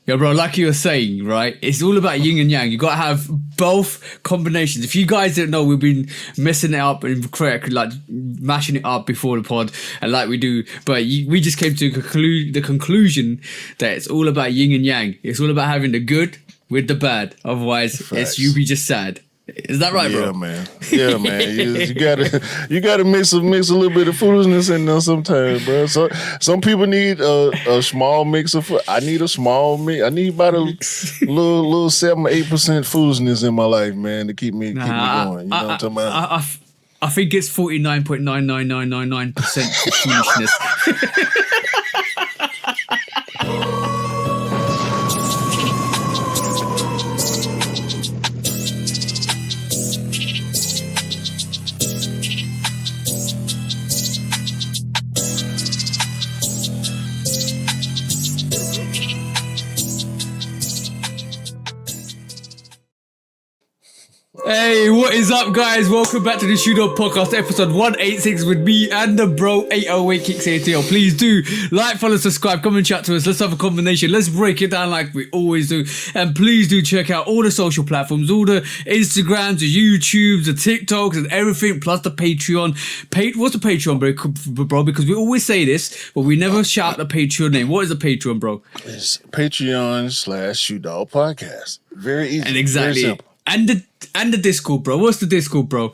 Yeah, bro, like you were saying, right? It's all about yin and yang. You got to have both combinations. If you guys didn't know, we've been messing it up and like mashing it up before the pod, and like we do. But we just came to the conclusion that it's all about yin and yang. It's all about having the good with the bad. Otherwise, it's you be just sad. Is that right, bro? Man. Yeah, man. You gotta mix a little bit of foolishness in there sometimes, bro. So some people need a small mix of. I need a small mix. I need about a little 7 or 8% foolishness in my life, man, to keep me going. You know what I'm talking about? I think it's 49.99999% foolishness. Hey, what is up, guys? Welcome back to the Shootout Podcast, episode 186 with me and the bro 808 Kicks ATL. Please do like, follow, subscribe, come and chat to us. Let's have a combination. Let's break it down like we always do. And please do check out all the social platforms, all the Instagrams, the YouTubes, the TikToks, and everything, plus the Patreon. What's the Patreon, bro? Because we always say this, but we never shout the Patreon name. What is the Patreon, bro? It's Patreon/Shootout Podcast. Very easy. And exactly. Very simple. And the Discord, bro. What's the Discord, bro?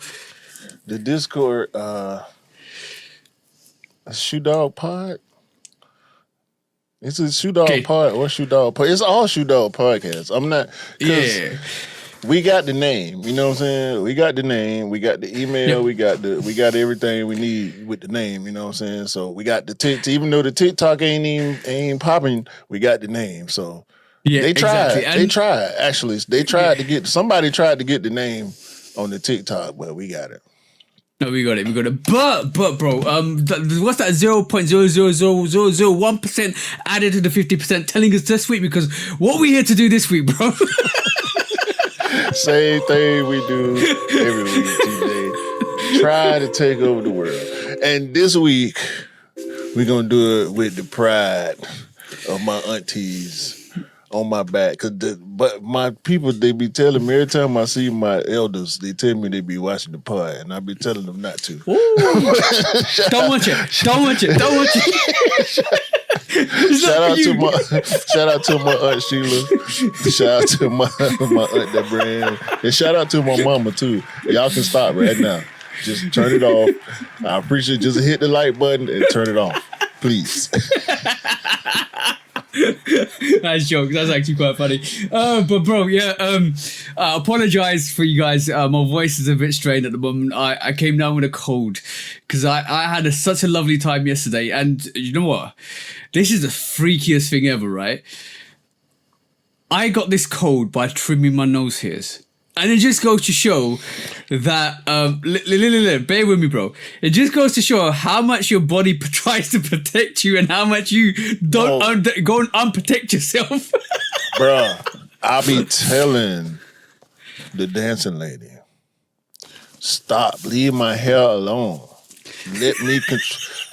The Discord, Shootout Pod. It's a Shootout Pod or Shootout Pod. It's all Shootout Podcasts. I'm not. Yeah. We got the name. You know what I'm saying? We got the name. We got the email. Yep. We got everything we need with the name. You know what I'm saying? So we got the TikTok. Even though the TikTok ain't popping, we got the name. So. Yeah, they tried. Exactly. They tried. Actually, they tried to get somebody tried to get the name on the TikTok, but we got it. No, we got it. But bro, what's that 0.00001% added to the 50%? Telling us this week because what we here to do this week, bro? Same thing we do every week. TJ. Try to take over the world, and this week we're gonna do it with the pride of my aunties on my back, but my people, they be telling me every time I see my elders, they tell me they be watching the pod, and I be telling them not to. Don't want you. Shout out to my aunt Sheila. Shout out to my aunt Deborah, and shout out to my mama too. Y'all can stop right now. Just turn it off. I appreciate it. Just hit the like button and turn it off, please. That's jokes. That's actually quite funny. But bro, I apologize for you guys. My voice is a bit strained at the moment. I came down with a cold because I had such a lovely time yesterday. And you know what? This is the freakiest thing ever, right? I got this cold by trimming my nose hairs. And it just goes to show that, bear with me, bro. It just goes to show how much your body tries to protect you and how much you don't go and unprotect yourself. Bruh, I'll be telling the dancing lady, stop, leave my hair alone. Let me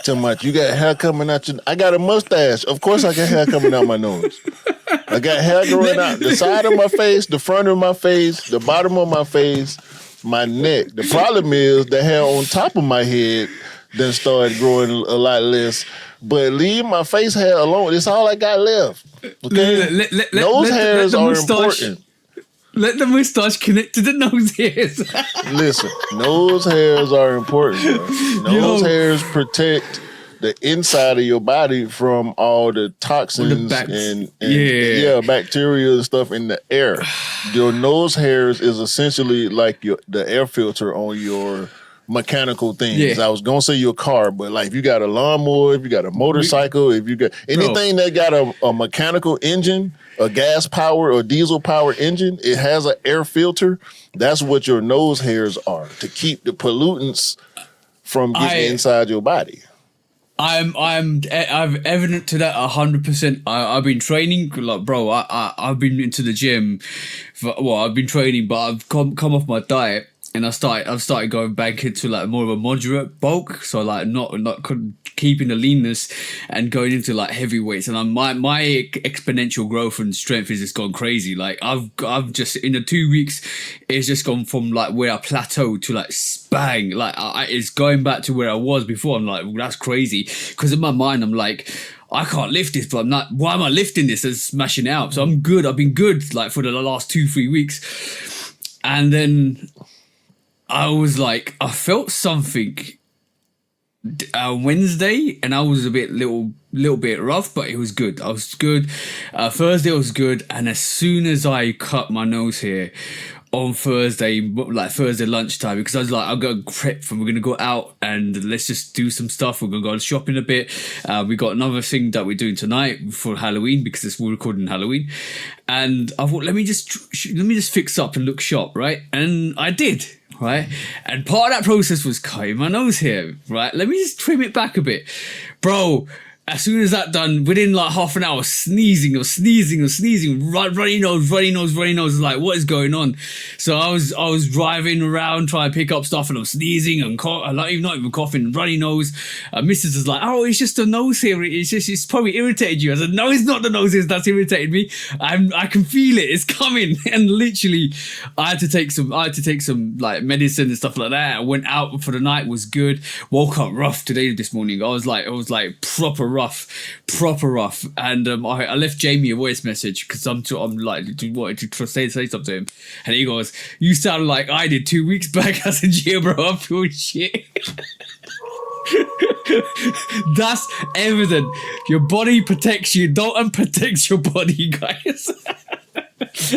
tell my, you got hair coming out your, I got a mustache. Of course I got hair coming out my nose. I got hair growing out the side of my face, the front of my face, the bottom of my face, my neck. The problem is the hair on top of my head then started growing a lot less. But leave my face hair alone. It's all I got left. Okay? Nose hairs are important. Let the mustache connect to the nose hairs. Listen, nose hairs are important, bro. Nose hairs protect the inside of your body from all the toxins and bacteria and stuff in the air. Your nose hairs is essentially like the air filter on your mechanical things. Yeah. I was gonna say your car, but like if you got a lawnmower, if you got a motorcycle, if you got anything that got a mechanical engine, a gas power or diesel power engine, it has an air filter. That's what your nose hairs are, to keep the pollutants from getting inside your body. I'm evident to that 100%. I've been training, like, bro. I've been into the gym. I've been training, but I've come off my diet, and I've started going back into like more of a moderate bulk. So like not keeping the leanness and going into like heavyweights. And my exponential growth and strength has just gone crazy. Like I've just in the 2 weeks, it's just gone from like where I plateaued to like bang. Like it's going back to where I was before. I'm like, well, that's crazy. Because in my mind, I'm like, I can't lift this, but I'm not. Why am I lifting this and smashing it out? So I'm good. I've been good like for the last 2-3 weeks. And then I was like, I felt something Wednesday, and I was a little bit rough, but it was good. I was good. Thursday was good, and as soon as I cut my nose hair on Thursday lunchtime, because I was like, I'm gonna prep and we're gonna go out and let's just do some stuff. We're gonna go shopping a bit. We got another thing that we're doing tonight for Halloween, because we're recording Halloween. And I thought, let me just fix up and look sharp, right? And I did. Right, and part of that process was cutting my nose hair. Right, let me just trim it back a bit, bro. As soon as that done, within like half an hour, sneezing, runny nose. Like, what is going on? So I was driving around trying to pick up stuff, and I'm sneezing and not even coughing, runny nose. Mrs. is like, oh, it's just a nose hair. It's probably irritated you. I said, no, it's not the nose hair that's irritated me. I can feel it. It's coming. And literally, I had to take some like medicine and stuff like that. I went out for the night. Was good. Woke up rough this morning. I was like proper rough, and I left Jamie a voice message because I'm like wanted to say something to him, and he goes, "You sound like I did 2 weeks back." I said, "Yeah, bro, I feel shit." That's evident. Your body protects you. Don't unprotect your body, guys.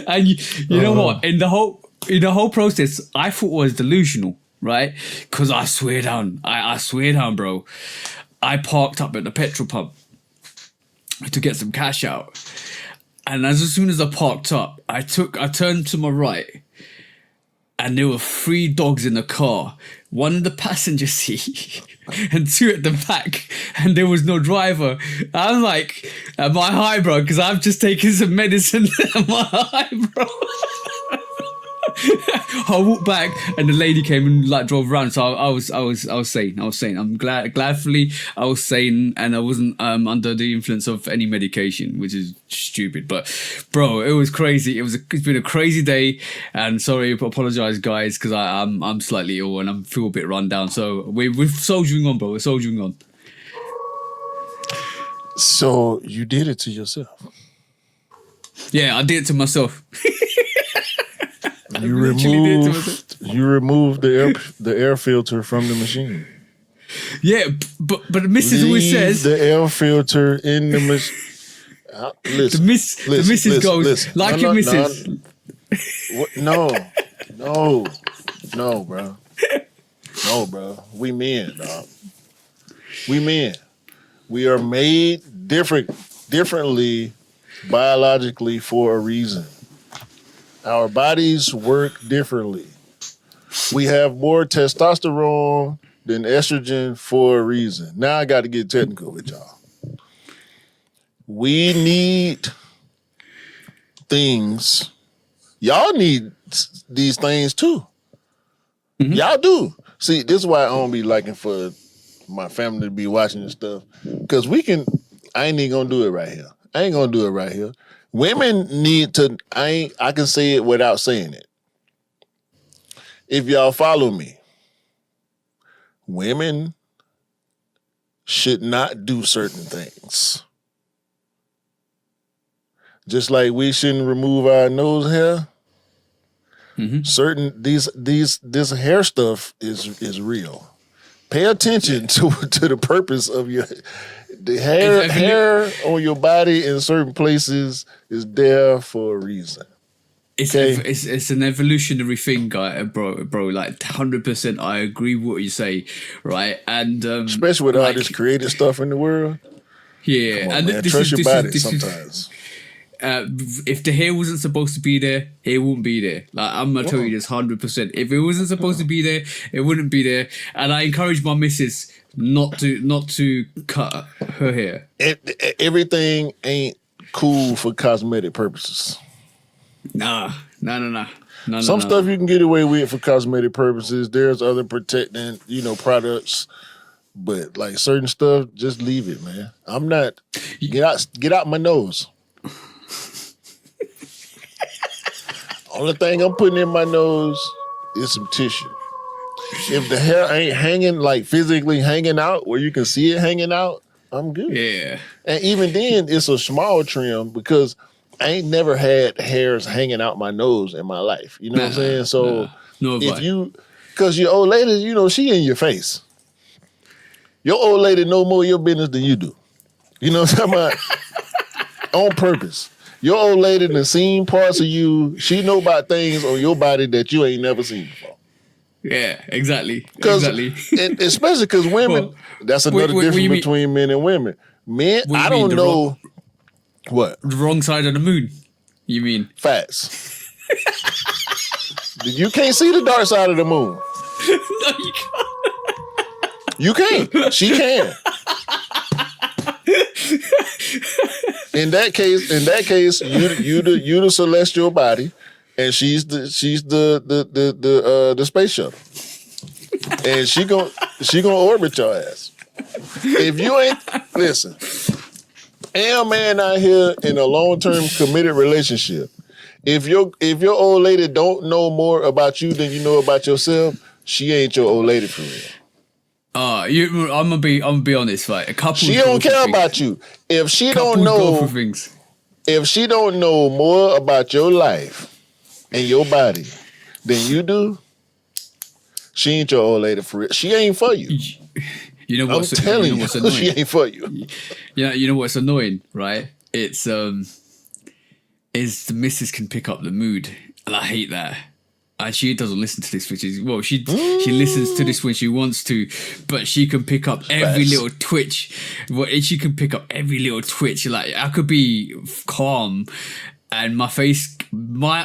And you know what? In the whole process, I thought it was delusional, right? Because I swear down, bro. I parked up at the petrol pump to get some cash out. And as soon as I parked up, I turned to my right, and there were 3 dogs in the car. One in the passenger seat and 2 at the back, and there was no driver. I'm like, am I high, bro? Because I've just taken some medicine. Am I high, bro? I walked back, and the lady came and like drove around. So I was sane. I'm gladfully I was sane, and I wasn't under the influence of any medication, which is stupid. But bro, it was crazy. It's been a crazy day, and sorry, I apologize, guys, because I'm slightly ill and I feel a bit run down. So we're soldiering on, bro. We're soldiering on. So you did it to yourself? Yeah, I did it to myself. You removed the air filter from the machine. Yeah, but the missus always says the air filter in the machine. The missus goes like your missus. No, bro. No, bro. We men, dog. We men. We are made differently biologically for a reason. Our bodies work differently. We have more testosterone than estrogen for a reason. Now I got to get technical with y'all. We need things. Y'all need these things too. Mm-hmm. Y'all do. See, this is why I don't be liking for my family to be watching this stuff. Because I ain't even going to do it right here. Women need to, I can say it without saying it. If y'all follow me, women should not do certain things. Just like we shouldn't remove our nose hair. Mm-hmm. This hair stuff is real. Pay attention to the purpose of the hair on your body in certain places is there for a reason. It's an evolutionary thing, guy, bro. Like 100%, I agree with what you say, right? And especially with all this creative stuff in the world. Yeah, on, and man. Trust your body sometimes. If the hair wasn't supposed to be there, it wouldn't be there. Like, I'm gonna tell you this 100%. If it wasn't supposed to be there, it wouldn't be there. And I encourage my missus not to cut her hair. Everything ain't cool for cosmetic purposes. Nah. Some stuff you can get away with for cosmetic purposes. There's other protecting, products But like certain stuff, just leave it, man. I'm not get out my nose. Only thing I'm putting in my nose is some tissue. If the hair ain't hanging, like physically hanging out where you can see it hanging out, I'm good. Yeah. And even then, it's a small trim because I ain't never had hairs hanging out my nose in my life. You know what I'm saying? So because your old lady, you know, she in your face. Your old lady know more of your business than you do. You know what I'm talking about? On purpose. Your old lady done seen parts of you. She know about things on your body that you ain't never seen before. Yeah, exactly. And especially because women, that's another difference between men and women. Men, I don't know what. The wrong side of the moon, you mean? Facts. You can't see the dark side of the moon. No, you can't. You can't. She can. In that case, you the celestial body, and she's the space shuttle, and she gonna orbit your ass. If you ain't listen, a man out here in a long-term committed relationship, if your old lady don't know more about you than you know about yourself, she ain't your old lady for real. I'm gonna be honest, right? A couple. She don't care about you. If she don't know things. If she don't know more about your life and your body than you do, she ain't your old lady for real. She ain't for you. You know what's annoying? She ain't for you. Yeah, you know what's annoying, right? It's the missus can pick up the mood, and I hate that. And she doesn't listen to this, which is she listens to this when she wants to, but she can pick up every little twitch. She can pick up every little twitch. Like I could be calm, and my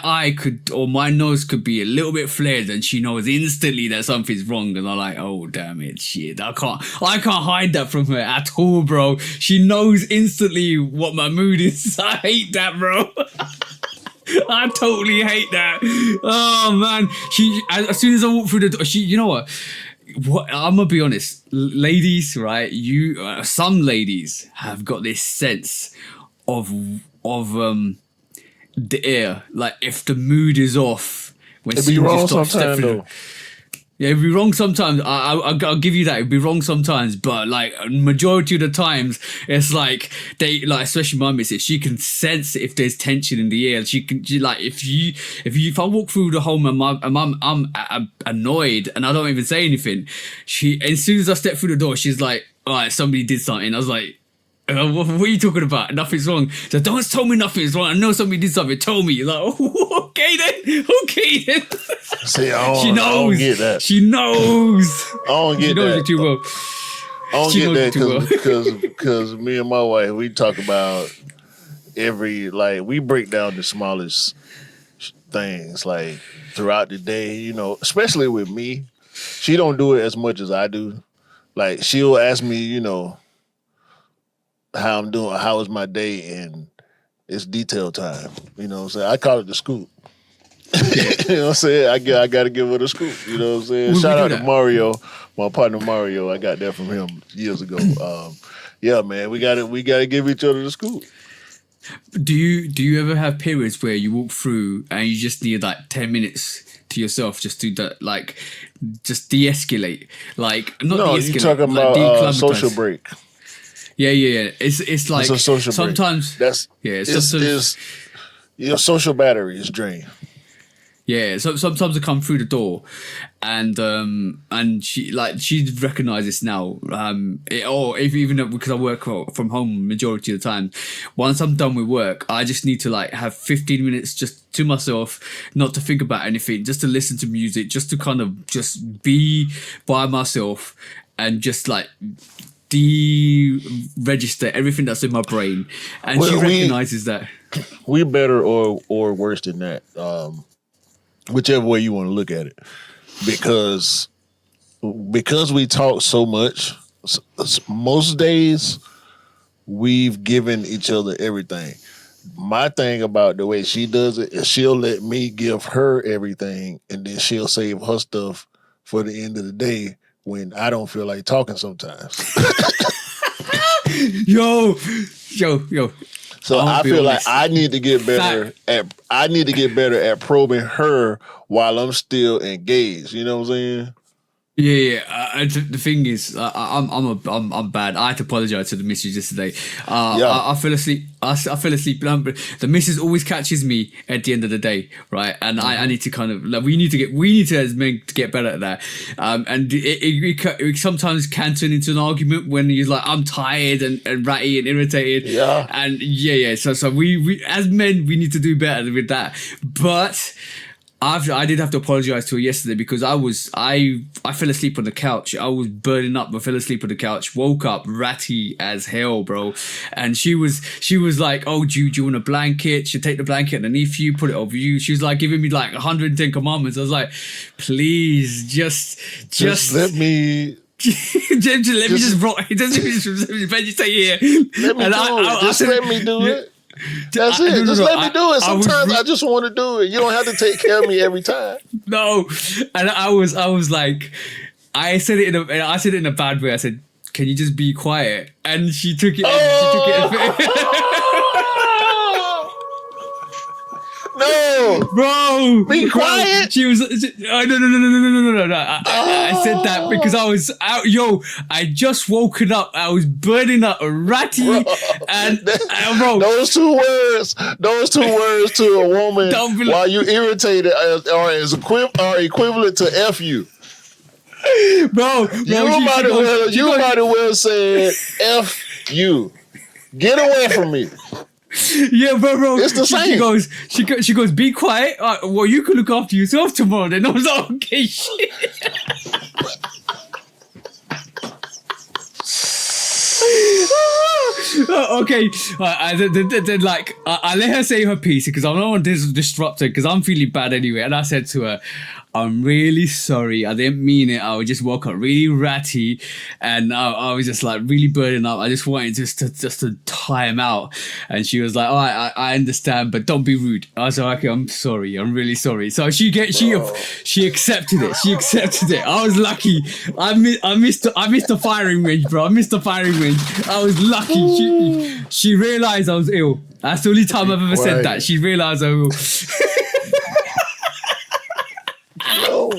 eye could, or my nose could be a little bit flared, and she knows instantly that something's wrong. And I'm like, oh damn it, shit! I can't hide that from her at all, bro. She knows instantly what my mood is. I hate that, bro. I totally hate that. Oh man, as soon as I walk through the door, you know what? I'm gonna be honest, ladies, right? Some ladies have got this sense of the air. Like if the mood is off, when it'd be wrong sometimes though. Yeah, it'd be wrong sometimes. I'll give you that. It'd be wrong sometimes, but like majority of the times, it's like especially my missus, she can sense if there's tension in the air. If I walk through the home and I'm annoyed and I don't even say anything, as soon as I step through the door, she's like, all right, somebody did something. I was like, what are you talking about? Nothing's wrong. So don't tell me nothing's wrong. I know somebody did something. Tell me. Like, okay then. See, she knows. I don't get that. She knows. I don't get that. She knows it too well. I don't get that because me and my wife, we talk about we break down the smallest things like throughout the day, you know, especially with me. She don't do it as much as I do. Like she'll ask me, you know, how I'm doing, how was my day, and it's detail time. You know what I'm saying? I call it the scoop. You know what I'm saying? I got to give her the scoop. You know what I'm saying? Shout out to Mario, my partner Mario. I got that from him years ago. Yeah, man, we got to give each other the scoop. Do you ever have periods where you walk through and you just need like 10 minutes to yourself just to just de-escalate? Like not de-escalate. No, you're talking about social break. Yeah. It's like it's a social sometimes break. It's your social battery is drained. Yeah, so sometimes I come through the door, and she recognizes now. Even because I work from home majority of the time, once I'm done with work, I just need to like have 15 minutes just to myself, not to think about anything, just to listen to music, just to kind of just be by myself, and just like de-register everything that's in my brain. And she recognizes that. We better or worse than that. Whichever way you want to look at it, because we talk so much, most days we've given each other everything. My thing about the way she does it is she'll let me give her everything, and then she'll save her stuff for the end of the day when I don't feel like talking sometimes. Yo. So I feel like I need to get better at probing her while I'm still engaged. You know what I'm saying? Yeah. The thing is, I'm bad. I had to apologize to the missus yesterday. I fell asleep. I fell asleep. The missus always catches me at the end of the day, right? And I need to kind of like, we need to as men to get better at that. And it sometimes can turn into an argument when you're like, I'm tired and ratty and irritated. Yeah. And So we as men we need to do better with that. But I did have to apologize to her yesterday because I fell asleep on the couch. I was burning up. I fell asleep on the couch. Woke up ratty as hell, bro. And she was like, "Oh, do you want a blanket? She'll take the blanket underneath you, put it over you." She was like giving me like 110 commandments. I was like, "Please, just let me." Let me just vegetate here. Let me do it. Just let me do it. That's it. Just let me do it. Sometimes I just want to do it. You don't have to take care of me every time. No, and I was like, I said it in a bad way. I said, "Can you just be quiet?" And she took it. No, bro, be quiet. She was. No. I said that because I was out. Yo, I just woken up. I was burning up, ratty, and bro, those two words to a woman while you irritated are equivalent to F you. Bro, you might as well say F you. Get away from me. Yeah, bro. It's the same. She goes, be quiet. Well, you can look after yourself tomorrow. Then I was like, okay, shit. Okay. Then like I let her say her piece because I don't want to disrupt her because I'm feeling bad anyway. And I said to her, "I'm really sorry. I didn't mean it. I just woke up really ratty, and I was just like really burning up. I just wanted just to time out." And she was like, "Oh, I understand, but don't be rude." I was like, "Okay, I'm sorry. I'm really sorry." So she accepted it. She accepted it. I was lucky. I missed the firing range, bro. I missed the firing range. I was lucky. She realized I was ill. That's the only time I've ever said that. She realized I was ill.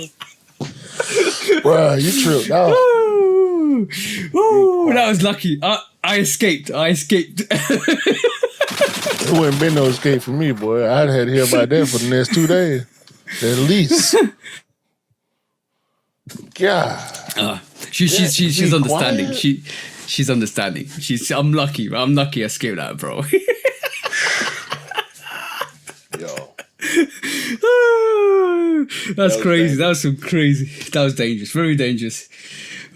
Bro, you tripped out. Ooh, that was lucky. I escaped. It wouldn't been no escape for me, boy. I'd had to hear about that for the next 2 days. At least. God. She's understanding. Quiet. She's understanding. I'm lucky. I escaped that, bro. Yo. That's crazy. That was crazy. That was dangerous. Very dangerous.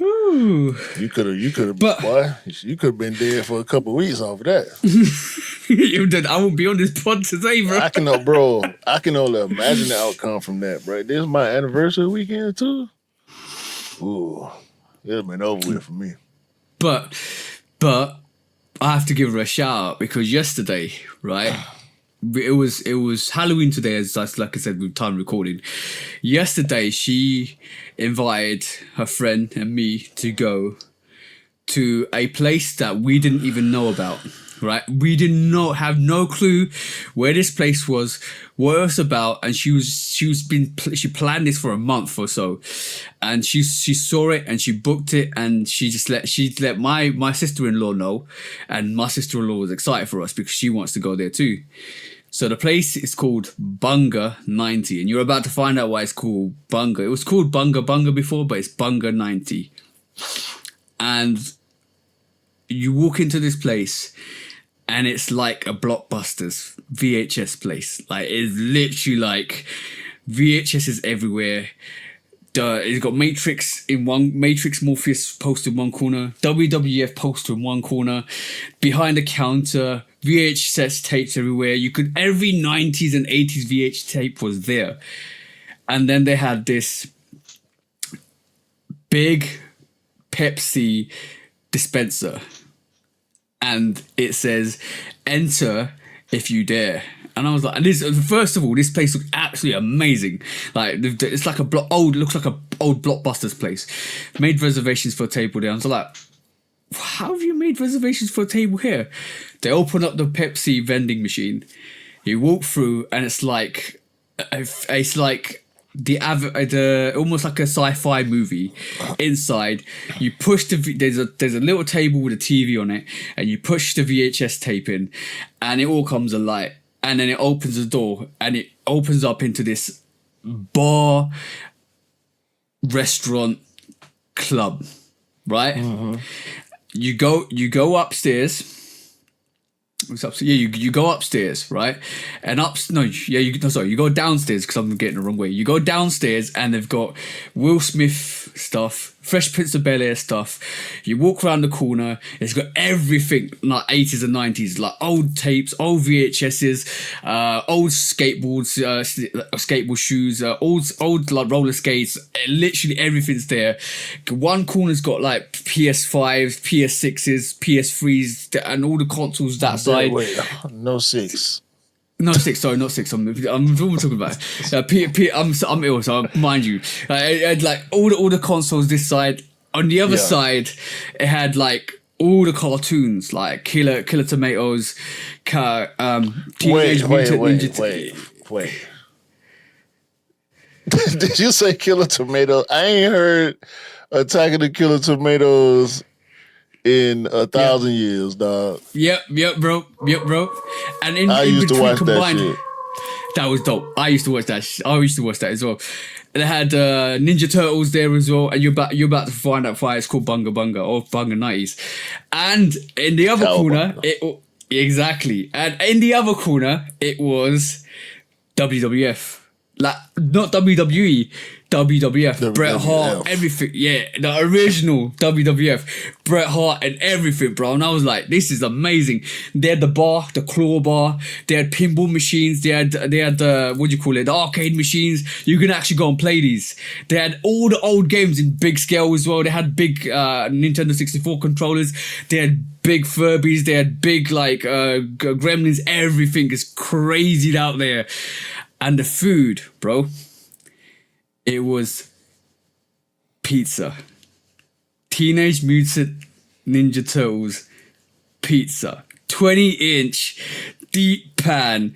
Ooh. You could have, boy. You could have been dead for a couple of weeks off of that. I won't be on this pod today, bro. I can only imagine the outcome from that, bro. This is my anniversary weekend too. Ooh, it'd have been over with for me. But I have to give her a shout out because yesterday, right? It was Halloween today, as like I said, with time recording. Yesterday, she invited her friend and me to go to a place that we didn't even know about. Right, we have no clue where this place was, what it was about, and she planned this for a month or so, and she saw it and she booked it, and she let my sister-in-law know, and my sister-in-law was excited for us because she wants to go there too. So the place is called Bunga 90, and you're about to find out why it's called Bunga. It was called Bunga before, but it's Bunga 90, and you walk into this place. And it's like a Blockbusters VHS place. Like, it's literally like VHS is everywhere. It's got Matrix Morpheus poster in one corner, WWF poster in one corner, behind the counter, VHS tapes everywhere. Every 90s and 80s VH tape was there. And then they had this big Pepsi dispenser. And it says, "Enter if you dare." And I was like, and this, first of all, this place looked absolutely amazing. Like, it's like looks like a old Blockbusters place. Made reservations for a table there. I was like, how have you made reservations for a table here? They open up the Pepsi vending machine. You walk through, and it's like the almost like a sci-fi movie. Inside, you push there's a little table with a TV on it, and you push the VHS tape in, and it all comes alight. And then it opens the door, and it opens up into this bar, restaurant, club, right? Mm-hmm. You go upstairs. Yeah, you go upstairs, right? And you go downstairs because I'm getting the wrong way. You go downstairs and they've got Will Smith stuff, Fresh Prince of Bel-Air stuff. You walk around the corner, it's got everything like 80s and 90s, like old tapes, old VHSs, old skateboards, skateboard shoes, old like roller skates. Literally everything's there. One corner's got like PS5s, PS6s, PS3s, and all the consoles that side. Wait, no six. No, six. Sorry, not six. I'm talking about. I'm ill, so mind you. It had like all the consoles this side. On the other side, it had like all the cartoons, like Killer Tomatoes, Teenage Mutant Ninja. Wait. Did you say Killer Tomatoes? I ain't heard Attack of the Killer Tomatoes in 1,000 years, dog. Yep, bro. And I used to watch that shit. That was dope. I used to watch that. I used to watch that as well. And they had Ninja Turtles there as well. And you're about to find out why it's called Bunga Bunga or Bunga 90s. And in the other corner, exactly. And in the other corner, it was WWF. Like, not WWE, WWF, Bret Hart, everything. Yeah, the original WWF, Bret Hart and everything, bro. And I was like, this is amazing. They had the bar, the claw bar. They had pinball machines. They had the, what do you call it, the arcade machines. You can actually go and play these. They had all the old games in big scale as well. They had big Nintendo 64 controllers. They had big Furbies. They had big, like, Gremlins. Everything is crazy out there. And the food, bro, it was pizza. Teenage Mutant Ninja Turtles pizza. 20-inch deep pan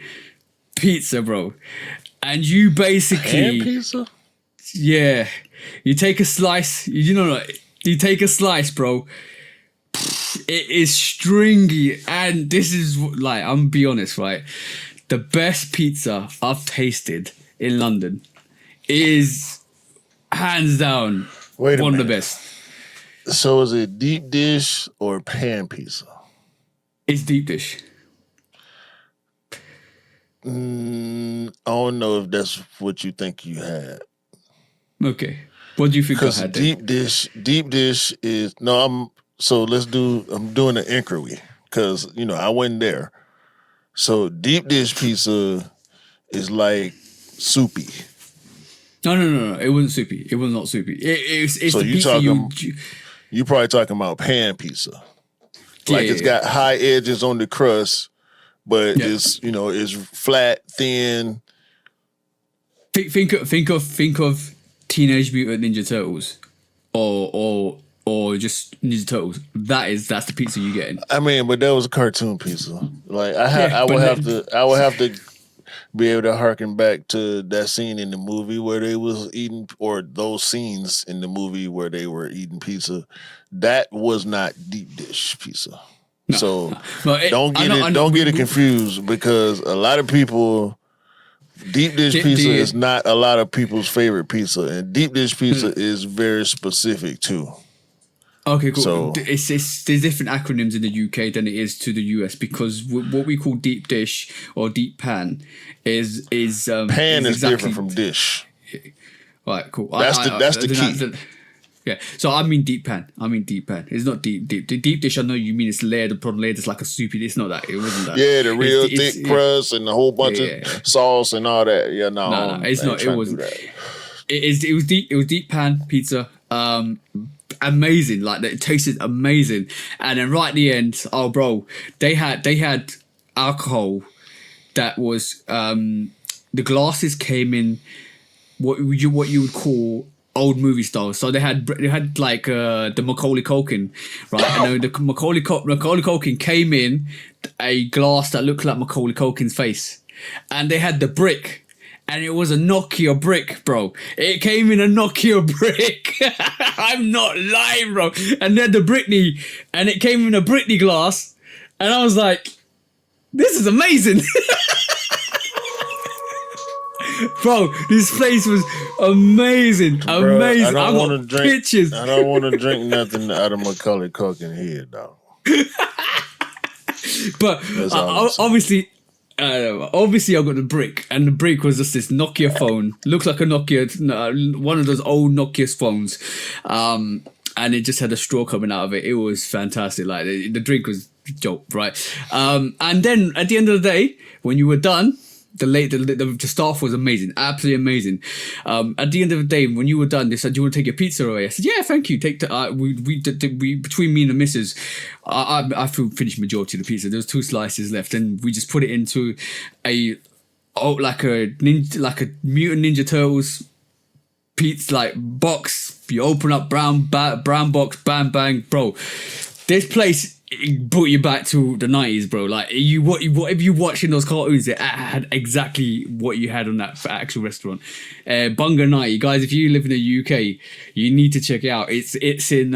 pizza, bro. And you basically... Pan pizza? Yeah. You take a slice. You take a slice, bro. It is stringy. And this is, like, I'm gonna be honest, right? The best pizza I've tasted in London is hands down one of the best. So is it deep dish or pan pizza? It's deep dish. I don't know if that's what you think you had. Okay. What do you think I had? Deep dish is I'm doing an inquiry because I wasn't there. So deep dish pizza is like soupy. No. It wasn't soupy. It was not soupy. It's so the pizza you probably talking about pan pizza. Like it's got high edges on the crust, but it's it's flat, thin. Think of Teenage Mutant Ninja Turtles, or just Ninja Turtles. That's the pizza you're getting. I mean, but that was a cartoon pizza. Like I would have to be able to harken back to that scene in the movie where they was eating, or those scenes in the movie where they were eating pizza. That was not deep dish pizza. Don't get it confused, because a lot of people, deep dish pizza is not a lot of people's favorite pizza, and deep dish pizza is very specific too. Okay, cool. So, there's different acronyms in the UK than it is to the US, because what we call deep dish or deep pan is pan is different from dish. All right, cool. That's the key. Yeah, so I mean deep pan. It's not deep. The deep dish, I know you mean it's layered upon layered. It's like a soupy. It's not that. It wasn't that. Yeah, the real thick crust and a whole bunch of sauce and all that. Yeah, no, it's not. It wasn't. It was deep. It was deep pan pizza. Amazing. Like, it tasted amazing. And then right at the end, oh bro, they had alcohol. that was the glasses came in what you would call old movie style. So they had like the Macaulay Culkin, right? And the Macaulay Culkin came in a glass that looked like Macaulay Culkin's face, and they had the brick. And it was a Nokia brick, bro. It came in a Nokia brick. I'm not lying, bro. And then the Britney, and it came in a Britney glass. And I was like, this is amazing. Bro, this place was amazing. Bro, amazing. I got pictures. I don't want to drink nothing out of Macaulay Culkin head, dog. But obviously... obviously I got the brick, and the brick was just this Nokia phone. Looks like a Nokia, one of those old Nokia phones, and it just had a straw coming out of it. It was fantastic. Like the drink was dope, right? And then at the end of the day, when you were done, the staff was amazing, absolutely amazing. At the end of the day, when you were done, they said, "Do you want to take your pizza away?" I said, "Yeah, thank you." Take the we between me and the missus, I finished majority of the pizza. There was 2 slices left, and we just put it into like a Mutant Ninja Turtles pizza like box. You open up brown box, bang bang, bro. This place. It brought you back to the 90s, bro. Like whatever you watched in those cartoons, it had exactly what you had on that actual restaurant. Bunga 90, guys. If you live in the UK, you need to check it out. It's in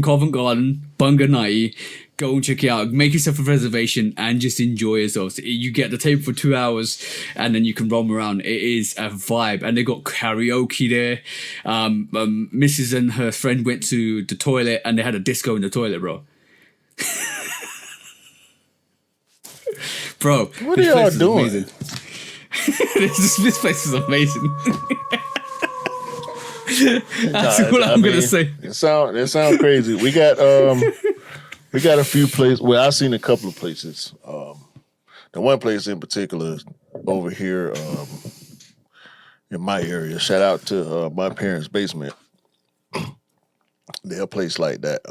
Covent Garden, Bunga 90. Go and check it out. Make yourself a reservation and just enjoy yourself. So you get the table for 2 hours, and then you can roam around. It is a vibe, and they got karaoke there. Mrs. and her friend went to the toilet, and they had a disco in the toilet, bro. Bro, what are y'all doing? This place is amazing. That's all I'm gonna say. It sound crazy. We got a few places. Well, I've seen a couple of places. The one place in particular over here in my area. Shout out to my parents' basement. They're a place like that.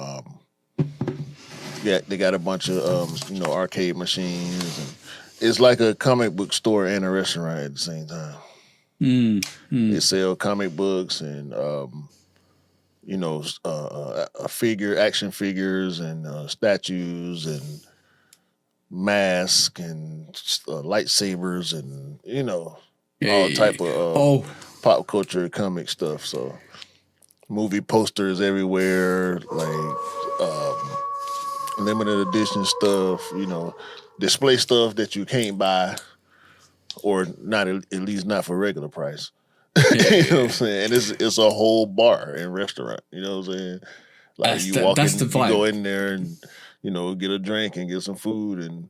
Yeah, they got a bunch of arcade machines, and it's like a comic book store and a restaurant at the same time. They sell comic books and action figures and statues and masks and lightsabers and all type of pop culture comic stuff. So movie posters everywhere, like limited edition stuff, display stuff that you can't buy, or not at least not for regular price. You know what I'm saying? And it's a whole bar and restaurant. You know what I'm saying? Like you go in there and get a drink and get some food and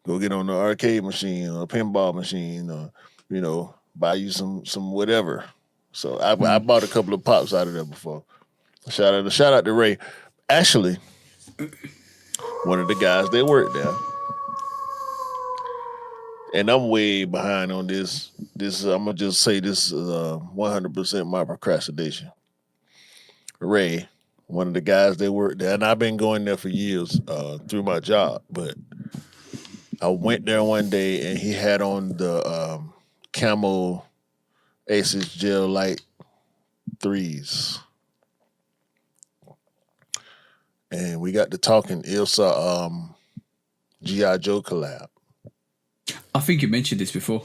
go get on the arcade machine or a pinball machine or buy you some whatever. So I bought a couple of pops out of there before. Shout out to Ray. Actually, one of the guys that worked there. And I'm way behind on this. I'm gonna just say this is 100% my procrastination. Ray, one of the guys that worked there, and I've been going there for years through my job. But I went there one day and he had on the Camo Aces Gel Light 3s. And we got to talking Ilsa G.I. Joe collab. I think you mentioned this before.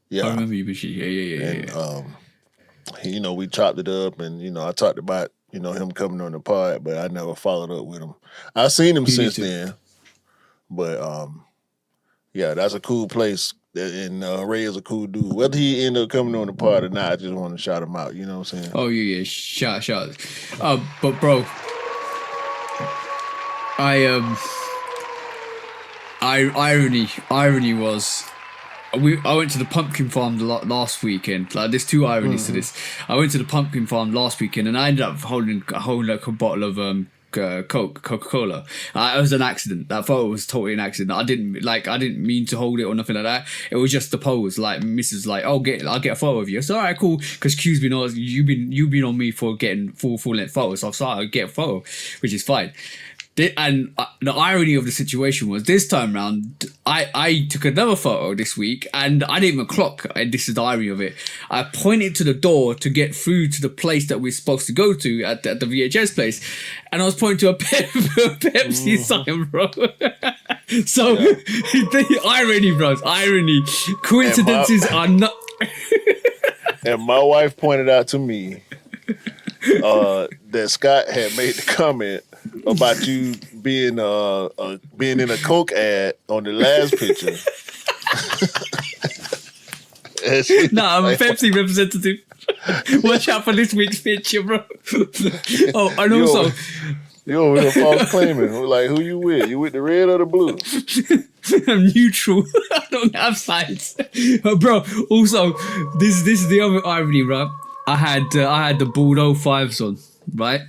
Yeah. I remember you mentioned And, we chopped it up and, I talked about, him coming on the pod, but I never followed up with him. I've seen him since then. But, that's a cool place. And Ray is a cool dude. Whether he ended up coming on the pod or not, I just want to shout him out. You know what I'm saying? Oh, yeah. Shout. But, bro, irony was I went to the pumpkin farm last weekend. Like, there's 2 ironies to this. I went to the pumpkin farm last weekend and I ended up holding a bottle of Coca-Cola. It was an accident. That photo was totally an accident. I didn't mean to hold it or nothing like that. It was just the pose. Like, Mrs. like, I'll get a photo of you. So, all right, cool. Because Q's been you've been on me for getting full length photos. So I thought I'd get a photo, which is fine. And the irony of the situation was this time round, I took another photo this week and I didn't even clock. And this is the irony of it. I pointed to the door to get through to the place that we're supposed to go to at the VHS place. And I was pointing to a Pepsi sign, bro. So the irony, bros, irony. Coincidences are not. And my wife pointed out to me that Scott had made the comment about you being in a Coke ad on the last picture. I'm a Pepsi representative. Watch out for this week's picture, bro. Oh, and also, you over here false claiming. Like, who you with? You with the red or the blue? I'm neutral. I don't have sides, bro. Also, this is the other irony, right? I had the Bordeaux 5s on, right?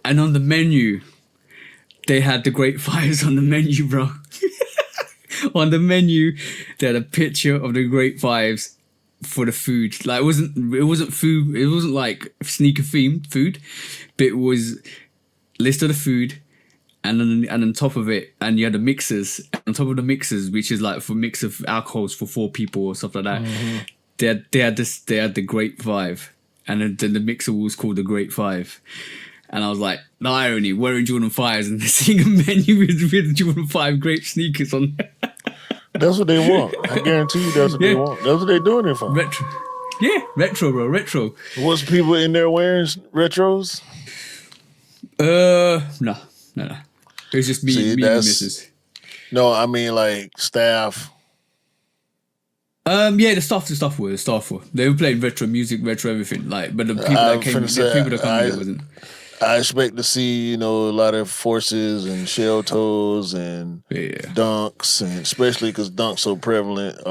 And on the menu, they had the Great 5s on the menu, bro. On the menu, they had a picture of the Great 5s for the food. Like it wasn't food. It wasn't like sneaker themed food, but it was list of the food, and then on top of it, and you had the mixers. On top of the mixers, which is like for mix of alcohols for 4 people or stuff like that. Mm-hmm. They had the Great 5, and then the mixer was called the Great 5. And I was like, the irony, wearing Jordan 5s and seeing a menu with Jordan 5 grape sneakers on. That's what they want. I guarantee you that's what they want. That's what they're doing it for. Retro. Yeah, retro, bro, retro. Was people in there wearing retros? No. It was just me and missus. No, I mean like staff. Yeah, the staff were. They were playing retro music, retro everything. Like, but the people that came in wasn't. I expect to see, a lot of Forces and Shell Toes and Dunks, and especially because Dunks so prevalent.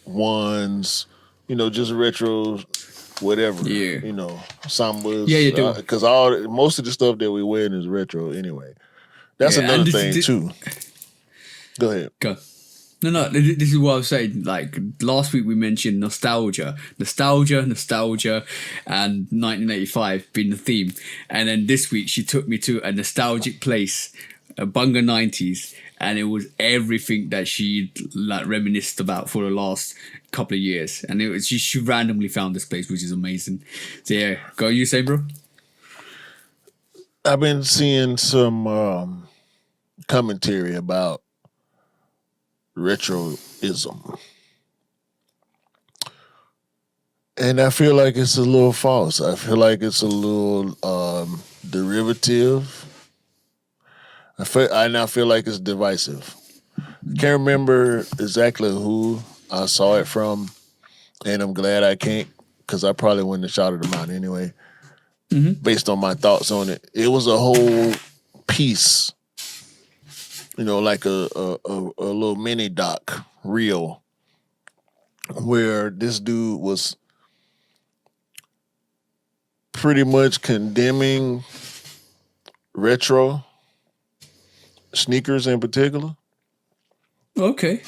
Ones, just retro, whatever. Yeah. Sambas. Yeah, you do. Because most of the stuff that we wearing is retro anyway. That's another thing too. Go ahead. Go. No, this is what I was saying. Like, last week we mentioned nostalgia, and 1985 being the theme. And then this week she took me to a nostalgic place, a Bunga 90s, and it was everything that she like reminisced about for the last couple of years. And it was she randomly found this place, which is amazing. So yeah, go you say, bro? I've been seeing some commentary about retroism, and I feel like it's a little false. I feel like it's a little derivative. I feel like it's divisive. I can't remember exactly who I saw it from, and I'm glad I can't, because I probably wouldn't have shouted them out anyway. Mm-hmm. Based on my thoughts on it, it was a whole piece. Like a little mini doc reel where this dude was pretty much condemning retro sneakers in particular. Okay.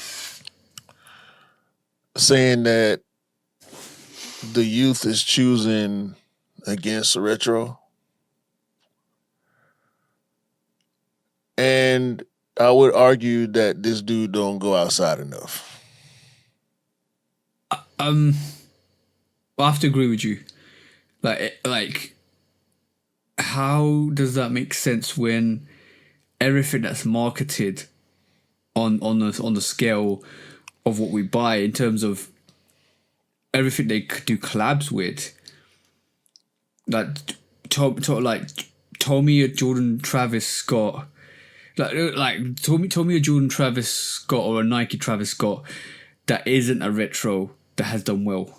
Saying that the youth is choosing against retro. And I would argue that this dude don't go outside enough. I have to agree with you. Like, how does that make sense when everything that's marketed on the scale of what we buy in terms of everything they do collabs with, like told me a Jordan Travis Scott. Like told me a Jordan Travis Scott or a Nike Travis Scott that isn't a retro that has done well.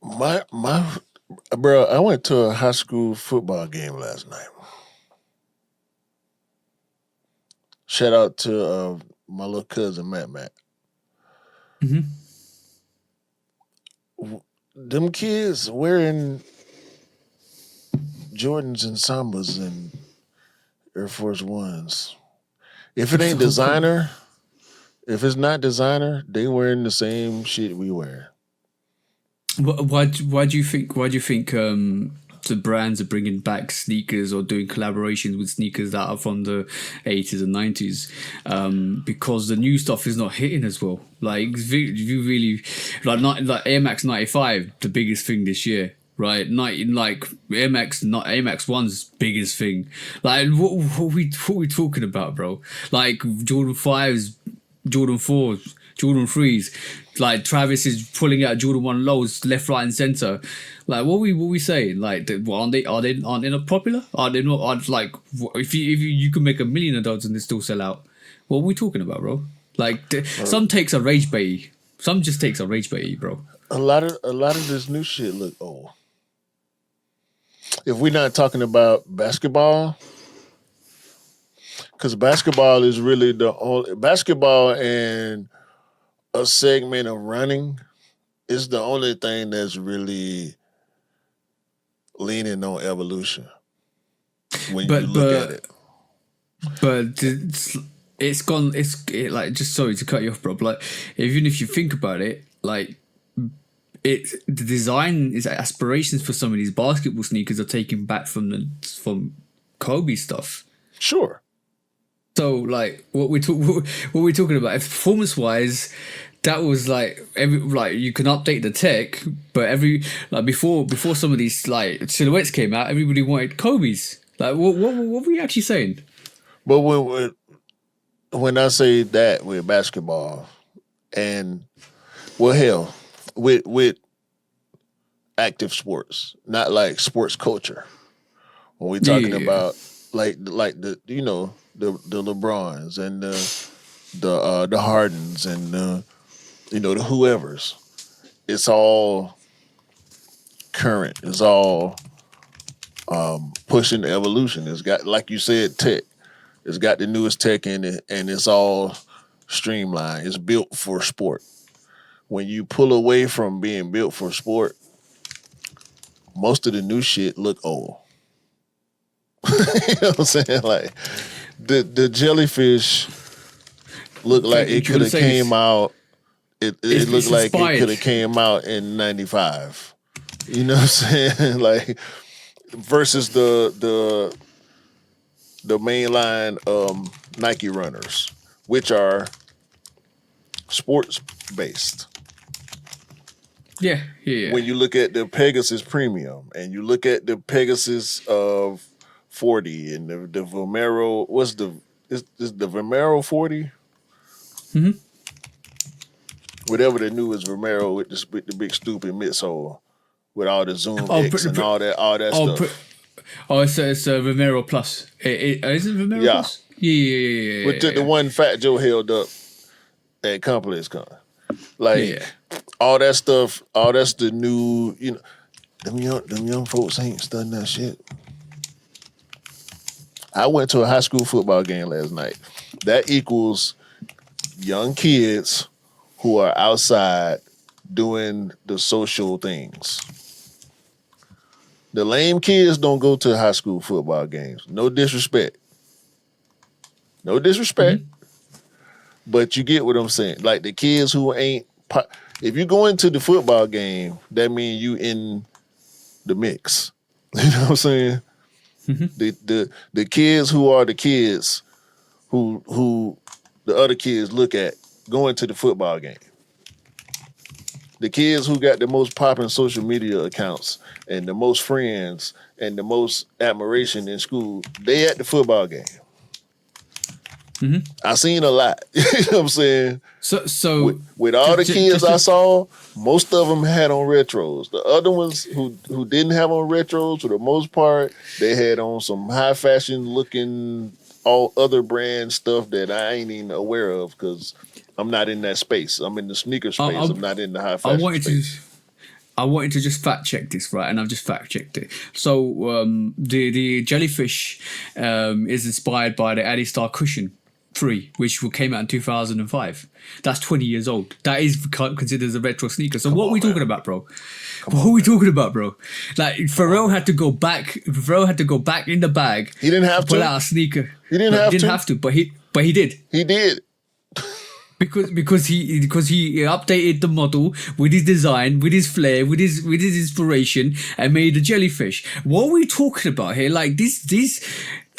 My bro, I went to a high school football game last night. Shout out to my little cousin Matt. Mm-hmm. Them kids wearing Jordans and Sambas and Air Force Ones. If it ain't designer, if it's not designer, they wearing the same shit we wear. Why do you think? Why do you think the brands are bringing back sneakers or doing collaborations with sneakers that are from the 80s and 90s? Because the new stuff is not hitting as well. Like you really like Air Max 95, the biggest thing this year. Right, like Air Max, not Air Max 1's biggest thing. Like, what we talking about, bro? Like Jordan 5's, Jordan 4's, Jordan 3's. Like Travis is pulling out Jordan 1 lows left, right, and center. Like, what we saying? Like, aren't they not popular? Are they not? Like, if you can make $1 million of those and they still sell out, what are we talking about, bro? Like, some takes are rage baity. Some just takes are rage baity, bro. A lot of this new shit look old. If we're not talking about basketball, because basketball is really the only basketball and a segment of running is the only thing that's really leaning on evolution when you look at it. But it's gone. Like, just sorry to cut you off, bro. Like, even if you think about it, like, the design is aspirations for some of these basketball sneakers are taken back from Kobe stuff. Sure. So, like, what we're talking about, if performance wise, that was like you can update the tech, but before some of these like silhouettes came out, everybody wanted Kobe's. Like, what were we actually saying? But when I say that with basketball, and well, hell, with active sports, not like sports culture. When we're talking about like the the LeBrons and the Hardens and the whoever's, it's all current. It's all pushing the evolution. It's got, like you said, tech. It's got the newest tech in it, and it's all streamlined. It's built for sport. When you pull away from being built for sport, most of the new shit look old. You know what I'm saying? Like the jellyfish look like it could have came out. It looked like it could have came out in '95. You know what I'm saying? Like versus the mainline Nike runners, which are sports based. Yeah. When you look at the Pegasus Premium and you look at the Pegasus of 40 and the Vomero, is the Vomero 40? Mm-hmm. Whatever the newest Vomero with the big stupid midsole with all the Zoom X and all that stuff. It's a Vomero Plus. Is it Vomero Plus? Yeah. With the one Fat Joe held up at ComplexCon. Like all that stuff, all that's the new, them young folks ain't studying that shit. I went to a high school football game last night. That equals young kids who are outside doing the social things. The lame kids don't go to high school football games. No disrespect. Mm-hmm. But you get what I'm saying. Like the kids who ain't, if you go into the football game, that means you in the mix. You know what I'm saying? Mm-hmm. The kids who are the kids who the other kids look at going to the football game. The kids who got the most popping social media accounts and the most friends and the most admiration in school, they at the football game. Mm-hmm. I seen a lot. You know what I'm saying? So with all the kids I saw, most of them had on retros. The other ones who didn't have on retros, for the most part, they had on some high fashion looking all other brand stuff that I ain't even aware of because I'm not in that space. I'm in the sneaker space. I'm not in the high fashion space. I wanted to just fact check this, right? And I've just fact checked it. So the jellyfish is inspired by the Adistar Cushion 3, which came out in 2005. That's 20 years old. That is considered as a retro sneaker. So what are we talking about, bro? What are we talking about, bro? Like Pharrell had to go back. Pharrell had to go back in the bag. He didn't have to pull out a sneaker. He didn't have to, but he did. He did. because he updated the model with his design, with his flair, with his inspiration, and made a jellyfish. What are we talking about here? Like these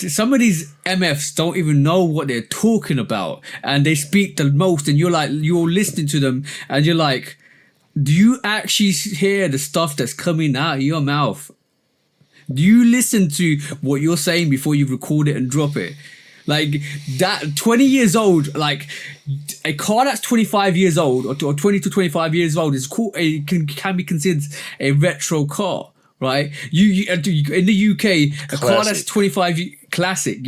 some of these MFs don't even know what they're talking about, and they speak the most, and you're listening to them, and you're like, do you actually hear the stuff that's coming out of your mouth? Do you listen to what you're saying before you record it and drop it? Like that 20 years old, like a car that's 25 years old or 20 to 25 years old is cool. It can be considered a retro car, right? You in the UK, a car that's 25 classic.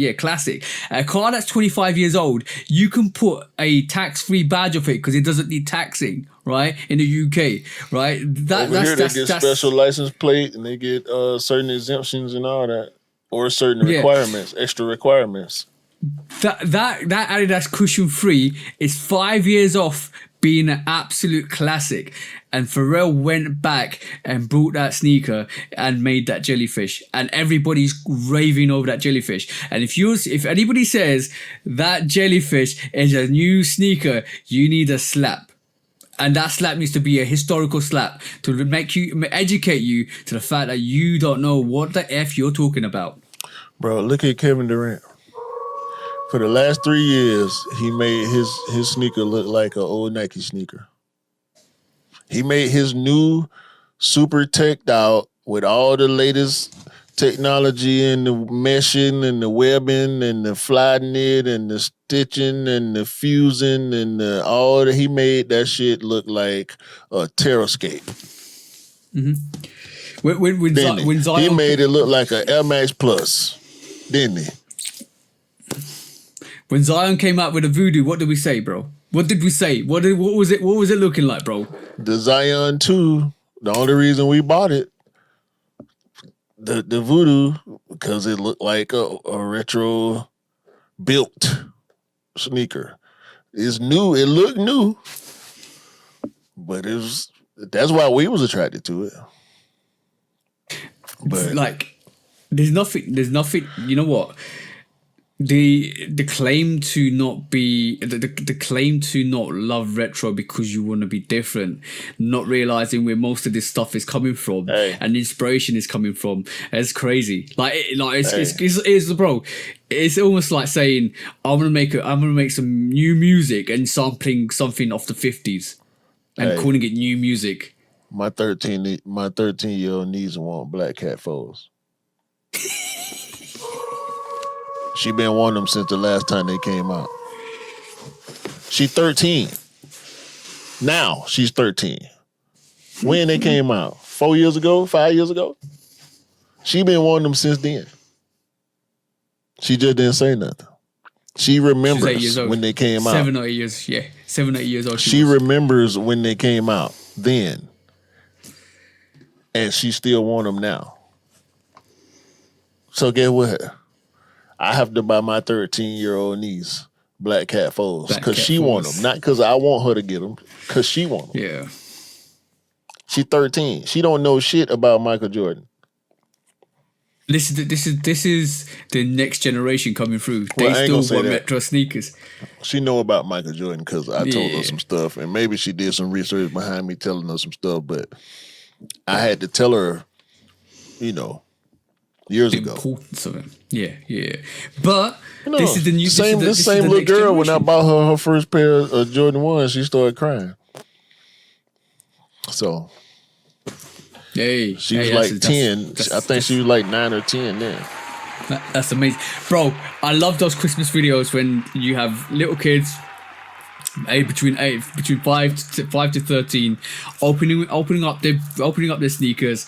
A car that's 25 years old, you can put a tax-free badge of it because it doesn't need taxing, right? In the UK, right? They get special license plate and they get certain exemptions and all that, or certain requirements, extra requirements. That Adidas cushion free is 5 years off being an absolute classic, and Pharrell went back and brought that sneaker and made that jellyfish, and everybody's raving over that jellyfish. And if anybody says that jellyfish is a new sneaker, you need a slap. And that slap needs to be a historical slap to educate you to the fact that you don't know what the F you're talking about. Bro, look at Kevin Durant. For the last 3 years, he made his sneaker look like an old Nike sneaker. He made his new super teched out with all the latest technology and the meshing and the webbing and the fly knit and the stitching and the fusing and he made that shit look like a terrascape. Mm-hmm. When Zion, he made it look like an Air Max Plus, didn't he? When Zion came out with a Voodoo, what did we say, bro? What did we say? What was it looking like, bro? The Zion 2, the only reason we bought it, the Voodoo, because it looked like a retro built sneaker. It's new, it looked new, but that's why we was attracted to it. But like, there's nothing, you know what? The claim to not be the claim to not love retro because you want to be different, not realizing where most of this stuff is coming from and inspiration is coming from, it's crazy. It's bro. It's almost like saying I'm gonna make some new music and sampling something off the 50s and calling it new music. My 13-year-old niece want black cat foes. She been wanting them since the last time they came out. She's 13. Now she's 13. When they came out? 4 years ago? 5 years ago? She been wanting them since then. She just didn't say nothing. She remembers when they came out. 7 or 8 years, yeah. 7 or 8 years old. She remembers when they came out then. And she still want them now. So guess what? I have to buy my 13-year-old niece black cat foes because she want them, not because I want her to get them, because she want them. Yeah. She's 13. She don't know shit about Michael Jordan. This is the next generation coming through. They still want retro sneakers. She know about Michael Jordan because I told her some stuff, and maybe she did some research behind me telling her some stuff, but I had to tell her, years ago. Importance of it. Yeah. But this is the new same little girl. When I bought her first pair of Jordan 1s, she started crying. So she was like 10. I think she was like 9 or 10 then. That's amazing, bro. I love those Christmas videos when you have little kids between 5 to 13 opening up their sneakers,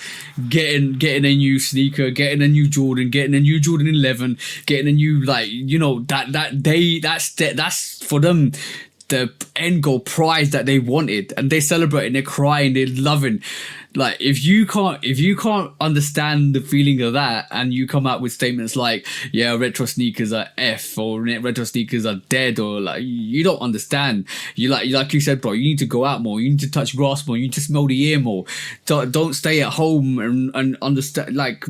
getting a new sneaker, getting a new Jordan, getting a new Jordan 11, getting a new that's for them the end goal prize that they wanted, and they celebrate and they're crying, they're loving. Like if you can't understand the feeling of that, and you come out with statements like, yeah, retro sneakers are F, or retro sneakers are dead, or like, you don't understand. Like you said, bro, you need to go out more, you need to touch grass more, you need to smell the air more. Don't stay at home and understand. Like,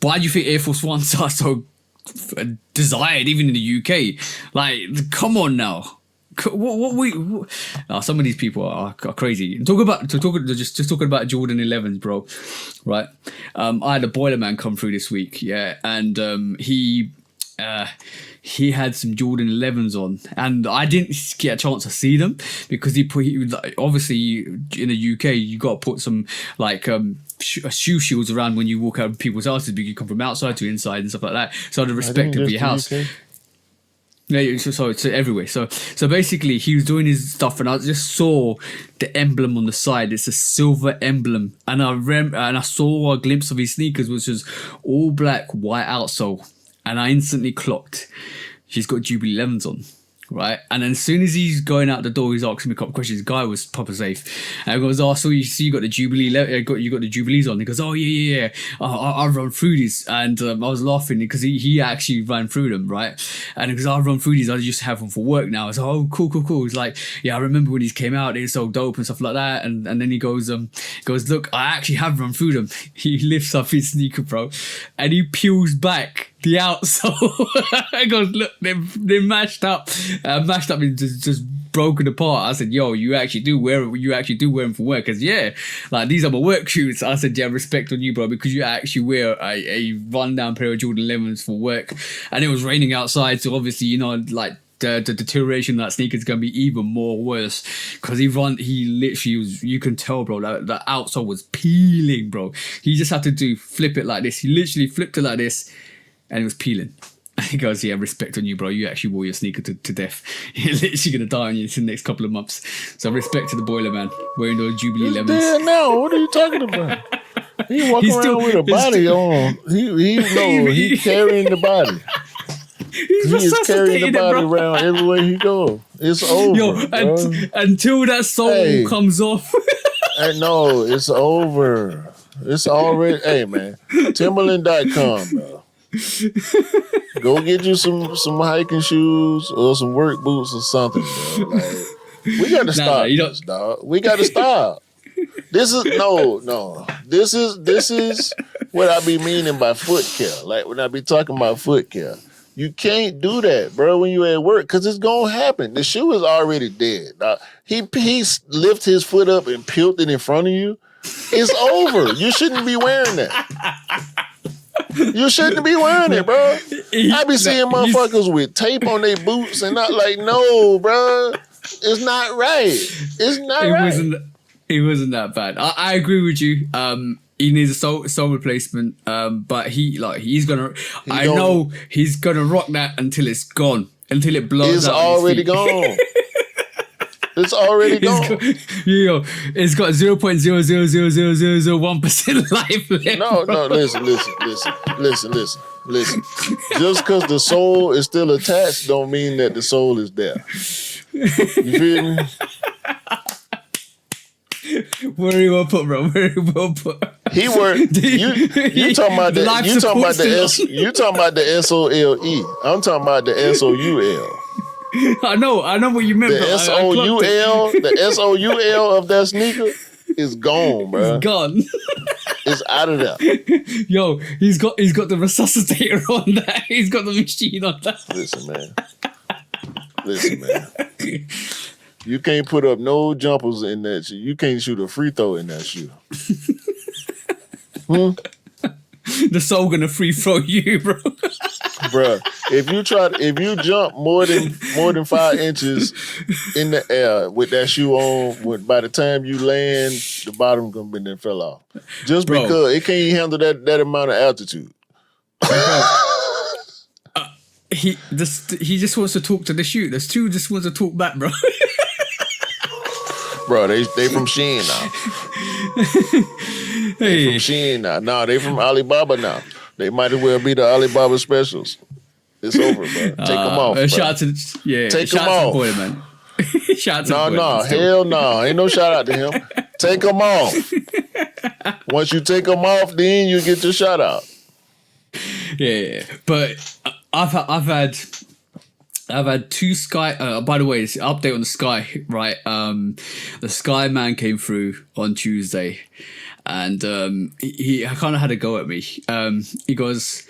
why do you think Air Force Ones are so desired even in the UK? Like, come on now. Some of these people are crazy. Just talking about Jordan 11s, bro. Right? I had a boiler man come through this week, yeah, and he had some Jordan 11s on, and I didn't get a chance to see them because obviously in the UK you got to put some like shoe shields around when you walk out of people's houses because you come from outside to inside and stuff like that. So out of respect of your house. Yeah, so it's everywhere. So basically, he was doing his stuff, and I just saw the emblem on the side. It's a silver emblem, and I saw a glimpse of his sneakers, which was all black, white outsole, and I instantly clocked. She's got Jubilee 11s on, right? And then as soon as he's going out the door, he's asking me a couple of questions. The guy was proper safe, and I goes, "Oh, so you got the Jubilee? You got the Jubilees on?" He goes, "Oh yeah. I run through these," and I was laughing because he actually ran through them, right? And because I run through these, I used to have them for work now. I was like, "Oh, cool." He's like, "Yeah, I remember when these came out. They're so dope and stuff like that." And then he goes, "Look, I actually have run through them." He lifts up his sneaker, bro, and he peels back the outsole. I goes, "Look, they're mashed up and just broken apart." I said, "Yo, you actually do wear them for work?" Because like these are my work shoes. I said, "Yeah, respect on you, bro, because you actually wear a rundown pair of Jordan 11s for work." And it was raining outside, so obviously like the deterioration of that sneaker is going to be even more worse because he literally was, you can tell, bro, that the outsole was peeling, bro. He just had to flip it like this. He literally flipped it like this, and it was peeling. And he goes, "Yeah, respect on you, bro. You actually wore your sneaker to death. You're literally going to die on you in the next couple of months." So respect to the boiler man wearing those Jubilee 11s. Dead now. What are you talking about? He walking around with a body on. He's carrying the body. He is carrying the body around everywhere he goes. It's over. Yo, until that sole comes off. No, it's over. It's already. Hey, man. Timberland.com, bro. Go get you some hiking shoes or some work boots or something, bro. Like, we got to stop this, dog. We got to stop. This is no. This is what I be meaning by foot care. Like when I be talking about foot care. You can't do that, bro, when you at work, because it's going to happen. The shoe is already dead. He lift his foot up and peeled it in front of you. It's over. You shouldn't be wearing that. You shouldn't be wearing it, bro. I be seeing motherfuckers with tape on their boots and not like, no, bro. It's not right. It's not right. It wasn't that bad. I agree with you. He needs a soul replacement, but he's gonna rock that until it's gone, until it blows. It's out already gone. It's already gone. It's got 0.0000001% life left. No, listen. Just because the soul is still attached, don't mean that the soul is there. You feel me? Very well put, bro. Very well put. He worked. You talking about the SOLE. I'm talking about the SOUL. I know what you meant. The SOUL of that sneaker is gone, bro. It's gone. It's out of there. Yo, he's got the resuscitator on that. He's got the machine on that. Listen, man. You can't put up no jumpers in that shoe. You can't shoot a free throw in that shoe. The soul gonna free throw you, bro. Bruh, if you jump more than 5 inches in the air with that shoe on, by the time you land, the bottom gonna be then fell off. Just because it can't handle that amount of altitude. He just wants to talk to the shoe. The shoe just wants to talk back, bro. Bro, they from Shein now. They from Shein now. No, they from Alibaba now. They might as well be the Alibaba specials. It's over, bro. Take them off. Take them off. Boy, man. Hell no. Ain't no shout out to him. Take them off. Once you take them off, then you get your shout out. Yeah, but I've had two Sky. By the way, it's an update on the Sky, right? The Sky man came through on Tuesday, and he kind of had a go at me. He goes,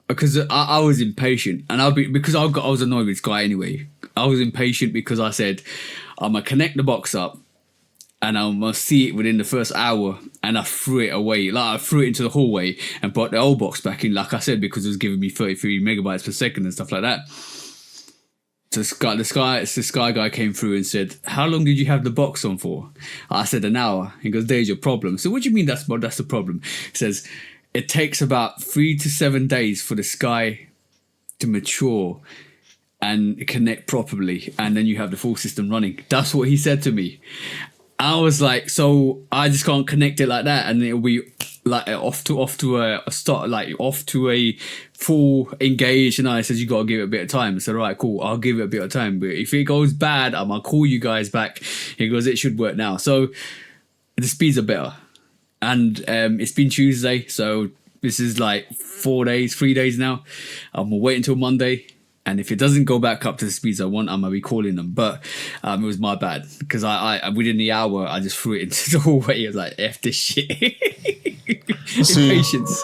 because I was impatient, and because I was annoyed with this guy anyway. I was impatient because I said I'm gonna connect the box up, and I'm gonna see it within the first hour, and I threw it away. Like I threw it into the hallway and brought the old box back in. Like I said, because it was giving me 33 megabytes per second and stuff like that. So this guy guy came through and said, "How long did you have the box on for?" I said, "An hour." He goes, "There's your problem." So what do you mean that's the problem? He says, "It takes about 3 to 7 days for the sky to mature and connect properly, and then you have the full system running." That's what he said to me. I was like, so I just can't connect it like that, and it'll be like off to a start, like off to a full engage. And I said, you gotta give it a bit of time. I said, all right, cool, I'll give it a bit of time, but if it goes bad, I'm gonna call you guys back. He goes, it should work now. So the speeds are better, and it's been Tuesday, so this is like 3 days now. I'm gonna wait until Monday. And if it doesn't go back up to the speeds I want, I'm gonna be calling them. But it was my bad, because I within the hour I just threw it into the hallway. I was like, "F this shit." Impatience.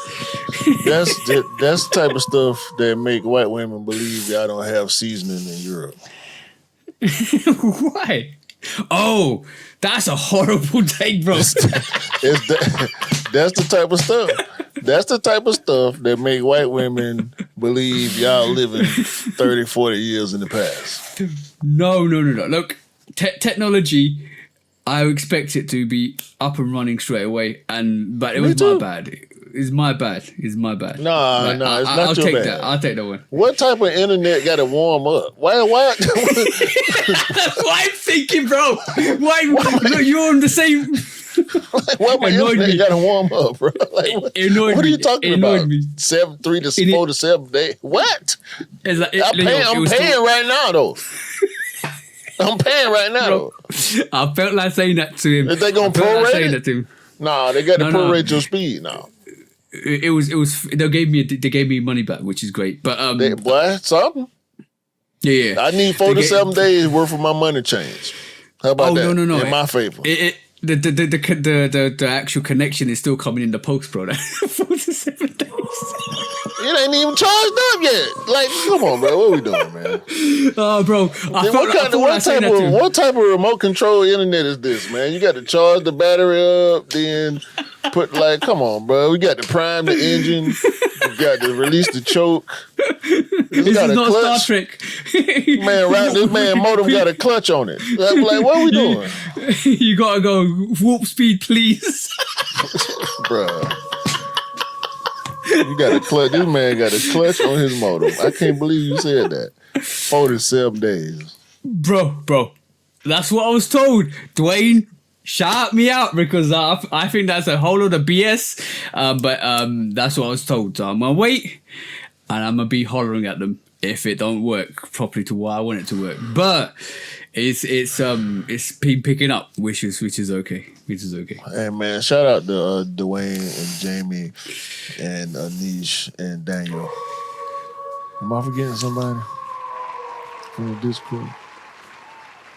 That's the type of stuff that make white women believe y'all don't have seasoning in Europe. Why? Oh, that's a horrible take, bro. That's the type of stuff. That's the type of stuff that make white women believe y'all living 30, 40 years in the past. No. Look, technology, I expect it to be up and running straight away, but it was my bad. It's my bad. No, it's not I'll your take bad. that. I'll take that one. What type of internet got to warm up? Why? That's what I'm thinking, bro. Why? Look, you're on the same... Why my internet got to warm up, bro? Like, what are you talking about? 3 to 4 to 7 days. What? I'm paying right now, though. I'm paying right now, bro, though. I felt like saying that to him. Is they gonna prorate it? Nah, they got to prorate your speed now. It was. They gave me money back, which is great. But something. Yeah. I need 4 to 7 days worth of my money change. How about that? No. In my favor. The actual connection is still coming in the post, bro. 4 to 7 days. It ain't even charged up yet. Like, come on, bro. What we doing, man? Oh, bro. What type of remote control internet is this, man? You got to charge the battery up, then come on, bro. We got to prime the engine. You got to release the choke. This is not Star Trek. This man modem got a clutch on it. Like, what are we doing? You gotta go warp speed, please. Bruh. You got a clutch. This man got a clutch on his modem. I can't believe you said that. 47 days. Bro. That's what I was told. Dwayne, shout me out, because I think that's a whole lot of BS. But that's what I was told. So I'm gonna wait, and I'm gonna be hollering at them if it don't work properly to what I want it to work. But it's been picking up, which is okay. Hey man, shout out to Dwayne and Jamie and Anish and Daniel. Am I forgetting somebody from the Discord?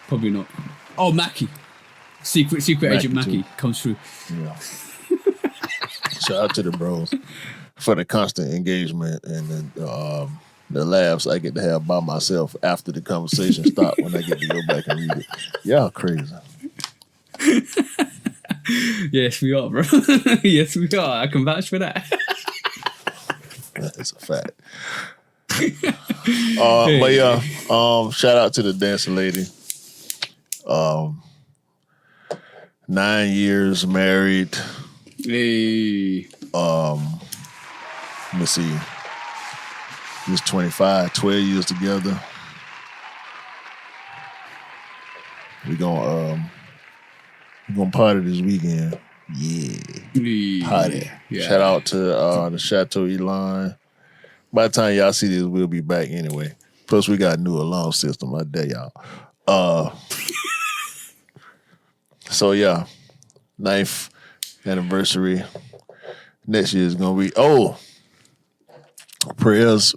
Probably not. Oh, Mackie. Secret Agent Mackie comes through. Yeah. Shout out to the bros for the constant engagement and the laughs I get to have by myself after the conversation stopped when I get to go back and read it. Y'all crazy. Yes, we are, bro. Yes, we are. I can vouch for that. That's a fact. But yeah, shout out to the dancing lady. 9 years married. Hey. Let me see. He's 25, 12 years together. We're gonna party this weekend. Yeah. Party. Yeah. Shout out to the Chateau Elon. By the time y'all see this, we'll be back anyway. Plus, we got a new alarm system. I dare y'all. So yeah, 9th anniversary. Next year is gonna be prayers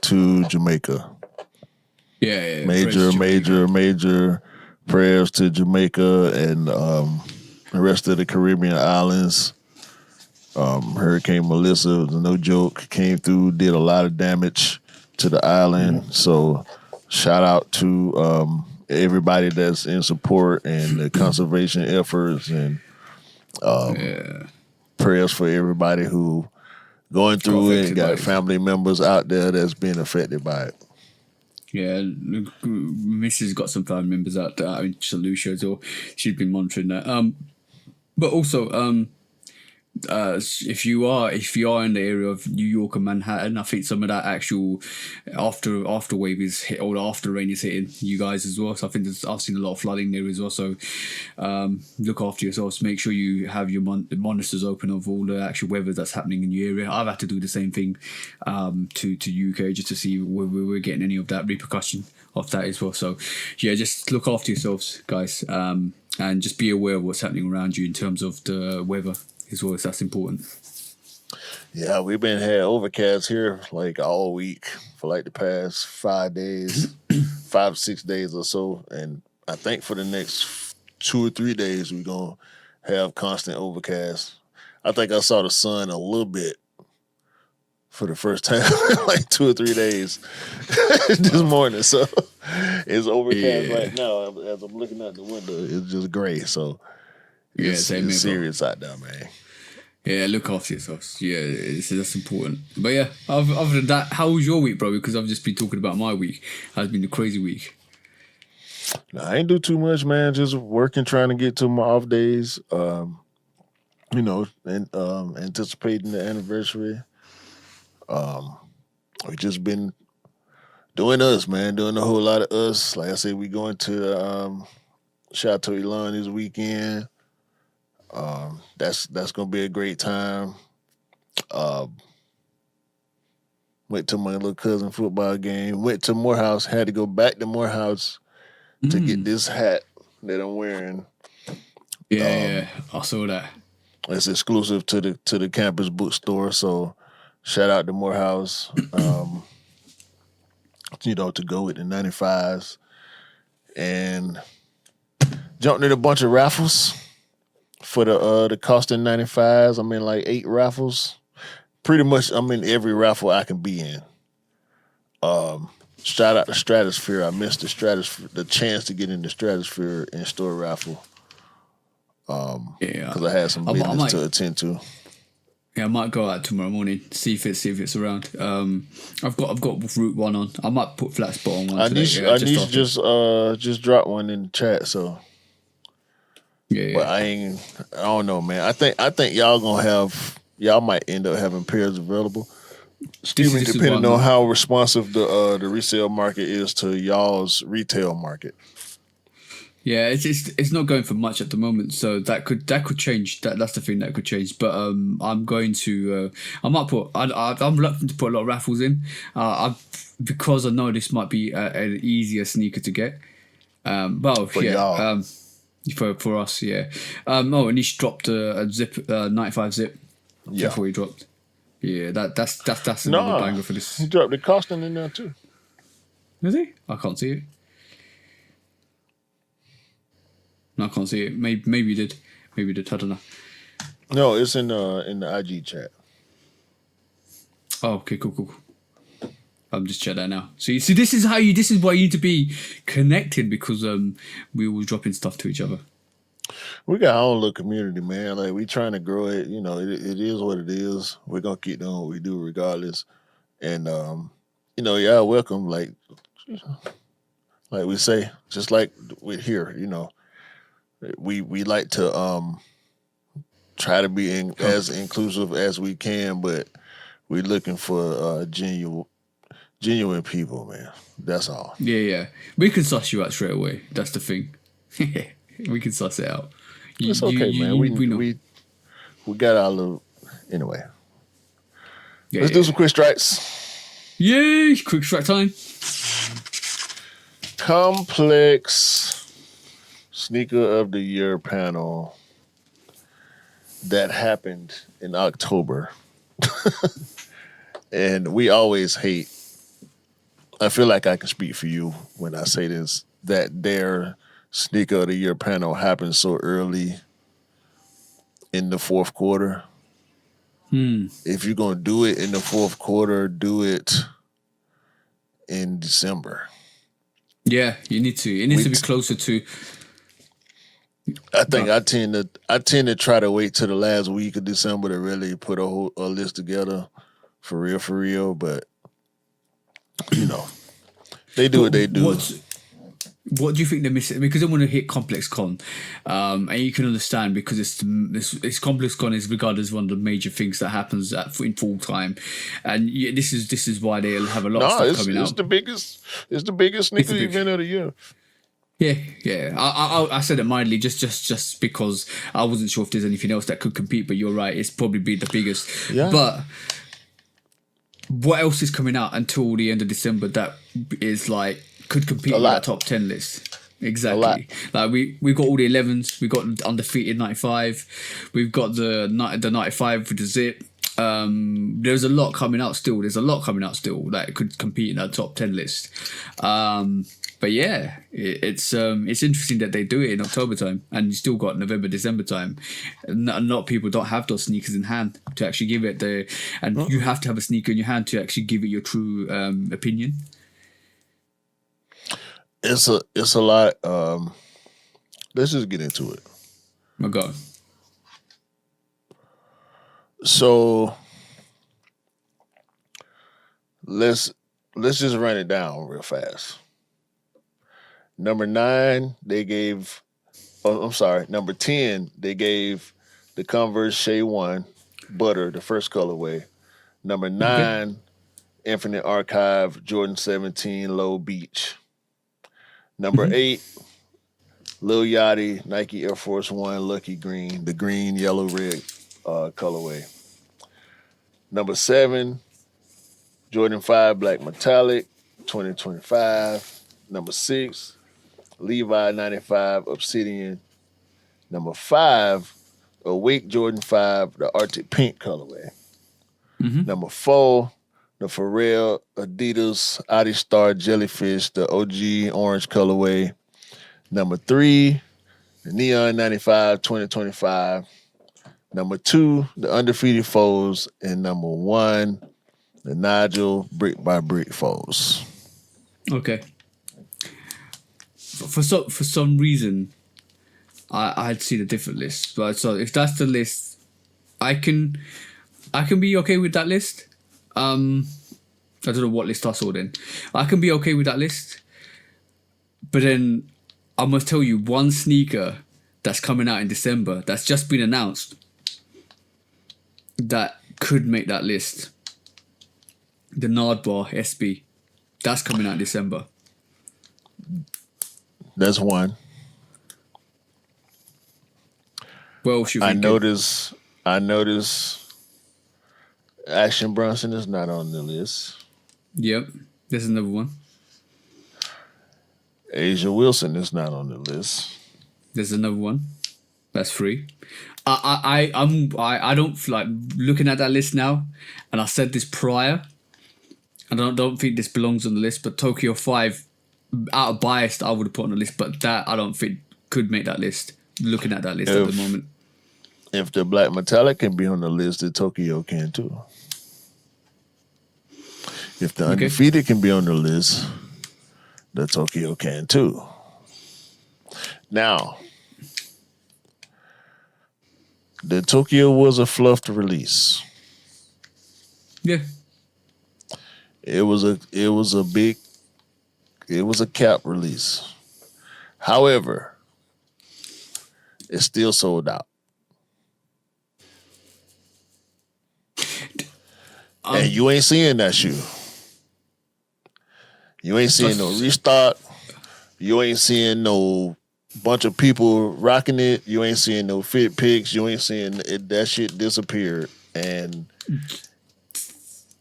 to Jamaica. Yeah. Major prayers to Jamaica and the rest of the Caribbean islands. Hurricane Melissa, no joke, came through, did a lot of damage to the island. So shout out to everybody that's in support and the conservation efforts, and prayers for everybody who going through it and got family members out there that's being affected by it. Yeah, Mrs. got some family members out there in St. Lucia, so she's been monitoring that. But also, if you are in the area of New York and Manhattan, I think some of that actual after wave is hit, or the after rain is hitting you guys as well. So I think I've seen a lot of flooding there as well. So look after yourselves. Make sure you have your monitors open of all the actual weather that's happening in your area. I've had to do the same thing to UK just to see whether we're getting any of that repercussion of that as well. So yeah, just look after yourselves, guys, and just be aware of what's happening around you in terms of the weather as well, as that's important. Yeah, we've been had overcast here like all week for like the past 5 days, 5-6 days or so, and I think for the next 2 or 3 days we're gonna have constant overcast. I think I saw the sun a little bit for the first time in like 2 or 3 days this morning. So it's overcast right now. As I'm looking out the window, it's just gray. So it's serious out there, man. Yeah, look after yourselves. Yeah, that's important. But yeah, other than that, how was your week, bro? Because I've just been talking about my week. It's been a crazy week. No, I ain't do too much, man. Just working, trying to get to my off days. And anticipating the anniversary. We just been doing us, man. Doing a whole lot of us. Like I said, we going to Chateau Elon this weekend. That's gonna be a great time. Went to my little cousin football game. Went to Morehouse. Had to go back to Morehouse to get this hat that I'm wearing. Yeah, I saw that. It's exclusive to the campus bookstore. So shout out to Morehouse. To go with the 95s, and jumped in a bunch of raffles for the costing 95s. I'm in like 8 raffles. Pretty much I'm in every raffle I can be in. Shout out to Stratosphere. I missed the chance to get in the Stratosphere in-store raffle. Because I had some business to attend to. Yeah, I might go out tomorrow morning, see if it's around. I've got Route 1 on. I might put Flat Spot on one. Anish just dropped one in the chat, so yeah. But I don't know, man. I think y'all might end up having pairs available. Depending on how responsive the resale market is to y'all's retail market. Yeah, it's not going for much at the moment, so that could change. That's the thing that could change. But I'm going to I'm reluctant to put a lot of raffles in, because I know this might be an easier sneaker to get. For y'all. For us, yeah. Anish dropped a zip 95 zip. Yeah. Before he dropped. Yeah, that's another banger for this. He dropped the costing in there too. Is he? I can't see it. No, I can't see it. Maybe you did. I don't know. No, it's in the IG chat. Oh, okay, cool. I'm just checking that now. So this is why you need to be connected, because we all dropping stuff to each other. We got our own little community, man. Like, we trying to grow it. It is what it is. We're gonna keep doing what we do regardless. And y'all welcome. Like we say, just like we're here. We like to try to be as inclusive as we can, but we're looking for genuine people, man. That's all. Yeah. We can suss you out straight away. That's the thing. We can suss it out. It's okay, man. We got our little anyway. Let's do some quick strikes. Yay! Quick strike time. Complex Sneaker of the Year panel that happened in October. And we always hate, I feel like I can speak for you when I say this, that their Sneaker of the Year panel happened so early in the fourth quarter. If you're gonna do it in the fourth quarter, do it in December. Yeah, you need to. It needs to be closer to. I think I tend to try to wait till the last week of December to really put a list together for real. But they do what they do. What do you think they're missing? Because they want to hit Complex Con, and you can understand because it's Complex Con is regarded as one of the major things that happens in full time, and this is why they'll have a lot of stuff coming out. It's the biggest sneaker event of the year. Yeah. I said it mildly just because I wasn't sure if there's anything else that could compete, but you're right. It's probably be the biggest. Yeah. But what else is coming out until the end of December that is like could compete with that top 10 list? Exactly. Like we got all the 11s. We got undefeated 95. We've got the 95 with the zip. There's a lot coming out still. That could compete in that top 10 list. But yeah, it's interesting that they do it in October time, and you still got November, December time. And a lot of people don't have those sneakers in hand to actually give it you have to have a sneaker in your hand to actually give it your true opinion. It's a lot. Let's just get into it. My God. So let's just run it down real fast. Number 9, they gave. Oh, I'm sorry. Number 10, they gave the Converse Shea 1 Butter, the first colorway. Number 9, Infinite Archive Jordan 17 Low Beach. Number 8, Lil Yachty Nike Air Force 1 Lucky Green, the green, yellow, red colorway. Number 7, Jordan 5 Black Metallic 2025. Number 6, Levi 95 Obsidian. Number 5, Awake Jordan 5 the Arctic Pink colorway. Number 4, the Pharrell Adidas Adi Star Jellyfish, the OG orange colorway. Number 3, the Neon 95 2025. Number 2, the Undefeated Foes. And number 1, the Nigel Brick by Brick Foes. Okay. For some reason, I'd seen a different list. But so if that's the list, I can be okay with that list. I don't know what list I saw then. I can be okay with that list. But then I must tell you one sneaker that's coming out in December that's just been announced that could make that list. The Nardbar SB. That's coming out in December. That's one. Well, I notice Action Bronson is not on the list. Yep. There's another one. Asia Wilson is not on the list. There's another one. That's 3. I don't like looking at that list now, and I said this prior. I don't think this belongs on the list, but Tokyo 5, out of bias, I would have put on the list, but that I don't think could make that list. Looking at that list at the moment. If the Black Metallic can be on the list, the Tokyo can too. If the Undefeated can be on the list, the Tokyo can too. Now, the Tokyo was a fluffed release. Yeah. It was a cap release. However, it's still sold out. And you ain't seeing that shoe. You ain't seeing no restock. You ain't seeing no bunch of people rocking it. You ain't seeing no fit pics. You ain't seeing it. That shit disappeared. And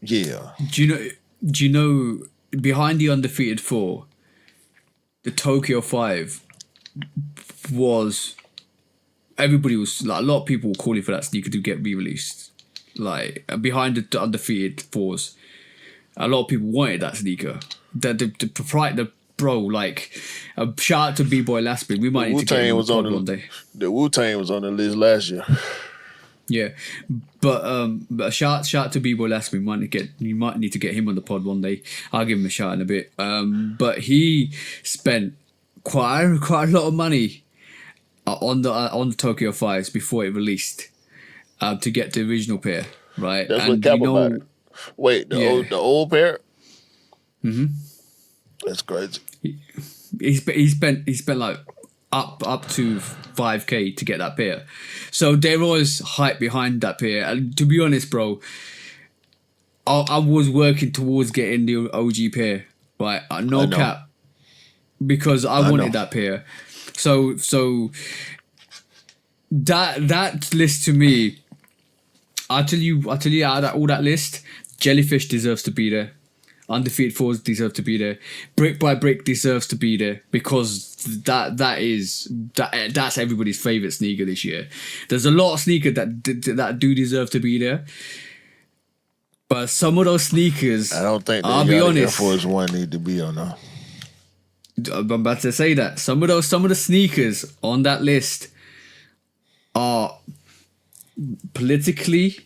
yeah. Do you know behind the Undefeated 4, the Tokyo 5 was, everybody was like, a lot of people were calling for that sneaker to get re-released. Like behind the Undefeated 4s, a lot of people wanted that sneaker. The proprietor, bro, like a shout out to B-Boy Lasby. We might need to get him on one day. The Wu-Tang was on the list last year. Yeah, but shout to B-Boy Last. You might need to get him on the pod one day. I'll give him a shout in a bit. But he spent quite a lot of money on the Tokyo Fives before it released to get the original pair, right? That's what kept about it. Wait, the old pair. Mm-hmm. That's crazy. He spent like up to 5K to get that pair. So there was hype behind that pair. And to be honest, bro, I was working towards getting the OG pair, right? No cap, because I wanted that pair. So that list to me, I tell you, out of all that list, Jellyfish deserves to be there. Undefeated Fours deserve to be there. Brick by Brick deserves to be there, because that's everybody's favorite sneaker this year. There's a lot of sneakers that do deserve to be there, but some of those sneakers, I don't think the Air Force One need to be on there. I'm about to say that some of the sneakers on that list are politically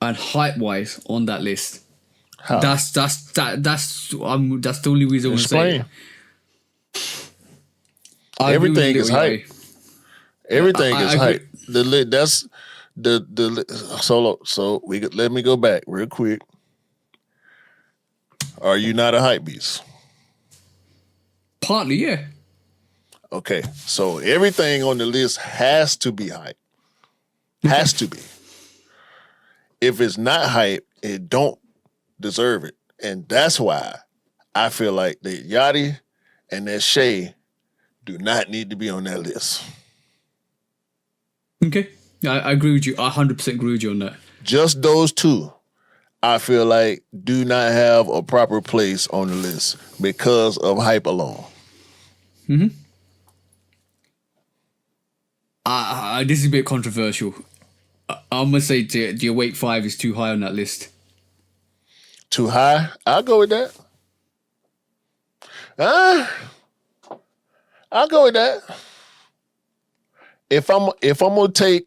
and hype wise on that list. How? That's the only reason I want to say it. Everything is hype. Everything is hype. That's the solo. So let me go back real quick. Are you not a hype beast? Partly, yeah. Okay, so everything on the list has to be hype. Has to be. If it's not hype, it don't deserve it. And that's why I feel like that Yachty and that Shay do not need to be on that list. Okay. I agree with you. I 100% agree with you on that. Just those two, I feel like, do not have a proper place on the list because of hype alone. Mm-hmm. This is a bit controversial. I'm going to say the Awake 5 is too high on that list. Too high? I'll go with that. I'll go with that. If I'm gonna take,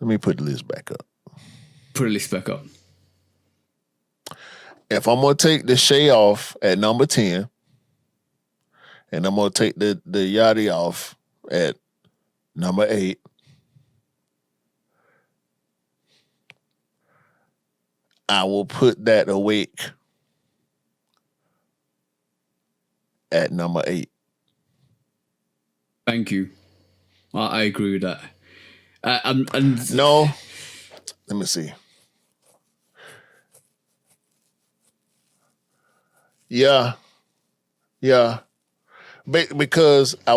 let me put the list back up. Put the list back up. If I'm gonna take the Shay off at number 10, and I'm gonna take the Yachty off at number 8, I will put that Awake at number 8. Thank you. I agree with that. No, let me see. Yeah, because I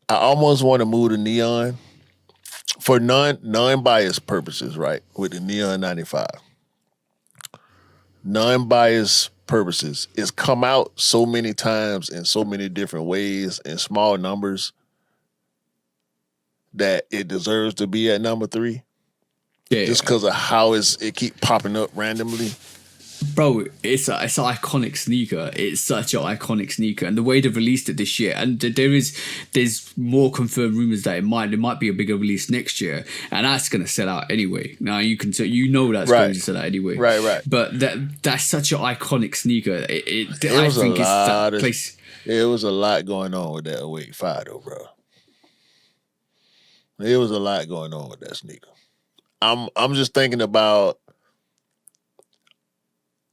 almost want to move to Neon for non-biased purposes, right? With the Neon 95, non-biased purposes, it's come out so many times in so many different ways in small numbers that it deserves to be at number 3. Yeah, just because of how it keep popping up randomly. Bro, it's an iconic sneaker. It's such an iconic sneaker, and the way they've released it this year, and there's more confirmed rumors that it might be a bigger release next year, and that's gonna sell out anyway. Now that's going to sell out anyway. Right. But that's such an iconic sneaker. It was a lot going on with that Awake 5 though, bro. There was a lot going on with that sneaker. I'm just thinking about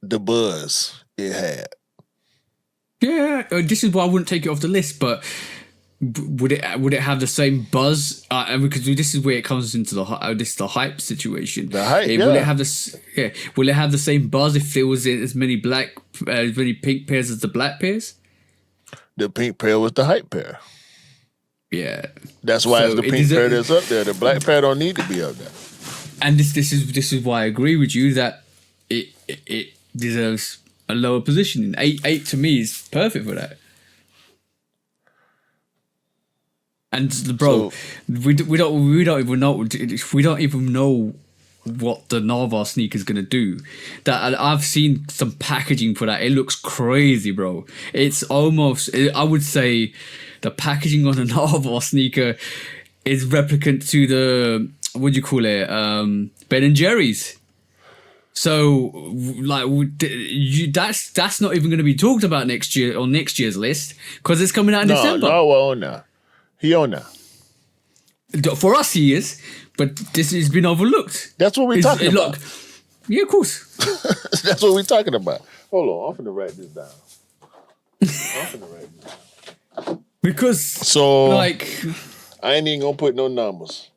the buzz it had. Yeah, this is why I wouldn't take it off the list. But would it have the same buzz? Because this is where it comes into the hype situation. The hype, Will it have this? Yeah, will it have the same buzz if there was as many pink pairs as the black pairs? The pink pair was the hype pair. Yeah, that's why it's the pink pair that's up there. The black pair don't need to be up there. And this is why I agree with you that it deserves a lower position. 8 to me is perfect for that. And bro, we don't even know what the Narvar sneaker is gonna do. That I've seen some packaging for that. It looks crazy, bro. It's almost, I would say, the packaging on a Narvar sneaker is replicant to the what do you call it? Ben and Jerry's. So like that's not even going to be talked about next year on next year's list because it's coming out in December. No, on now. He on now. For us, he is, but this has been overlooked. That's what we're talking about. Look, yeah, of course. That's what we're talking about. Hold on, I'm finna write this down. Because like I ain't even gonna put no numbers.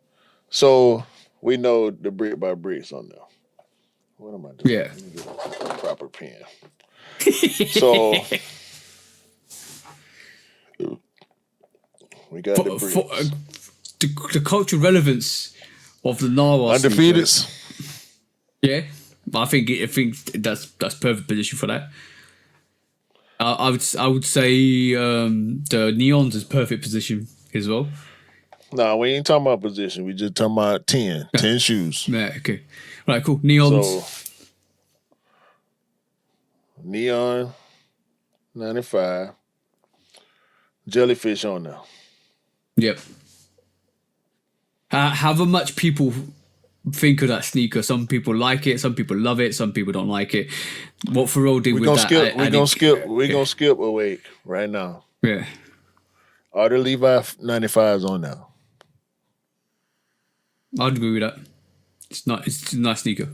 So we know the brick by bricks on there. What am I doing? Yeah. Let me get a proper pen. So we got the bricks. The cultural relevance of the Narwhal Undefeateds. Yeah, I think that's perfect position for that. I would say the Neons is perfect position as well. No, we ain't talking about position. We just talking about 10 shoes. Yeah, okay. Right, cool. Neons. So, Neon 95. Jellyfish on there. Yep. However much people think of that sneaker, some people like it, some people love it, some people don't like it. What Pharrell did with that... We're gonna skip Awake right now. Yeah. Are the Levi 95s on now? I'd agree with that. It's a nice sneaker.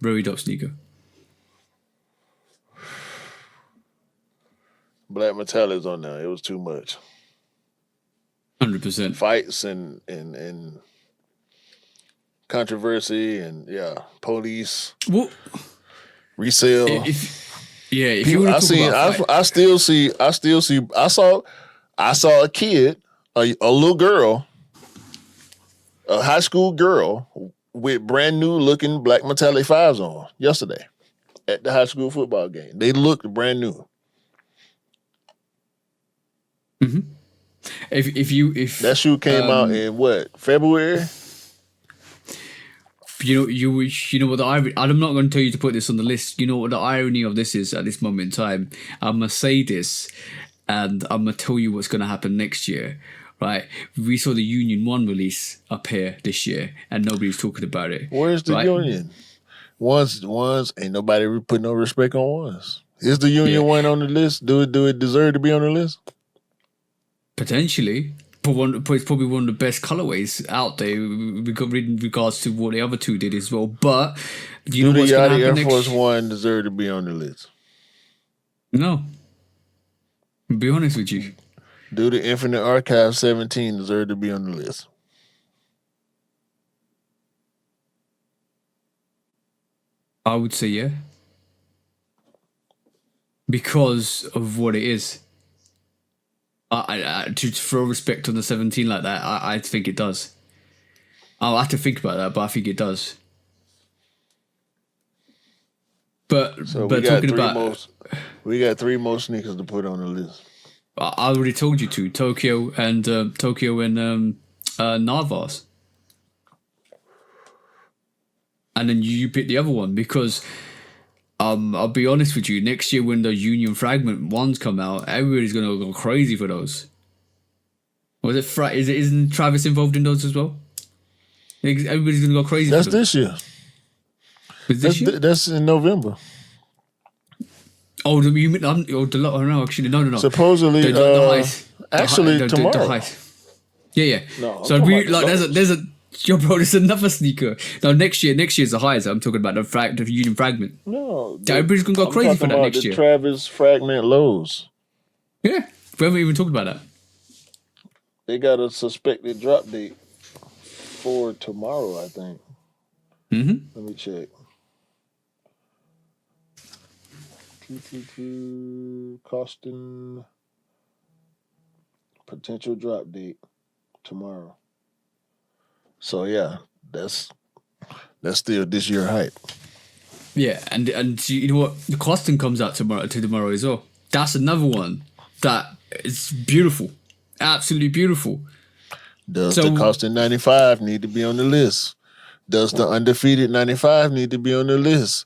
Very dope sneaker. Black Metallics on there. It was too much. 100%. Fights and controversy and police. Well, resale. If you want to talk about I saw a kid, a little girl, a high school girl with brand new looking Black Metallic 5s on yesterday at the high school football game. They looked brand new. Mm-hmm. If that shoe came out in what, February? You know what the irony. I'm not going to tell you to put this on the list. You know what the irony of this is at this moment in time. I'm gonna say this, and I'm gonna tell you what's going to happen next year. Right? We saw the Union 1 release up here this year, and nobody's talking about it. Where's the Union? Ones ain't nobody put no respect on ones. Is the Union 1 on the list? Do it deserve to be on the list? Potentially. But it's probably one of the best colorways out there in regards to what the other two did as well. But do the Yachty Air Force One deserve to be on the list? No. I'll be honest with you. Do the Infinite Archive 17 deserve to be on the list? I would say yeah. Because of what it is. To throw respect on the 17 like that, I think it does. I'll have to think about that, but I think it does. But talking about... we got 3 more sneakers to put on the list. I already told you to. Tokyo and Narvas. And then you pick the other one because... I'll be honest with you. Next year, when the Union Fragment ones come out, everybody's gonna go crazy for those. Was it? Isn't Travis involved in those as well? Everybody's gonna go crazy. That's this year. That's in November. Oh, you mean? No, actually, no. Supposedly, tomorrow. Yeah. No, so there's a. Yo, bro, there's another sneaker. No, next year's the highest. I'm talking about the Union Fragment. No. Everybody's going to go crazy for that next year. Travis Fragment lows. Yeah. We haven't even talked about that. They got a suspected drop date for tomorrow, I think. Mm-hmm. Let me check. Costing potential drop date tomorrow. So yeah, that's still this year hype. Yeah, and you know what? The Costin comes out tomorrow as well. That's another one that is beautiful, absolutely beautiful. Does the Costin 95 need to be on the list? Does the undefeated 95 need to be on the list?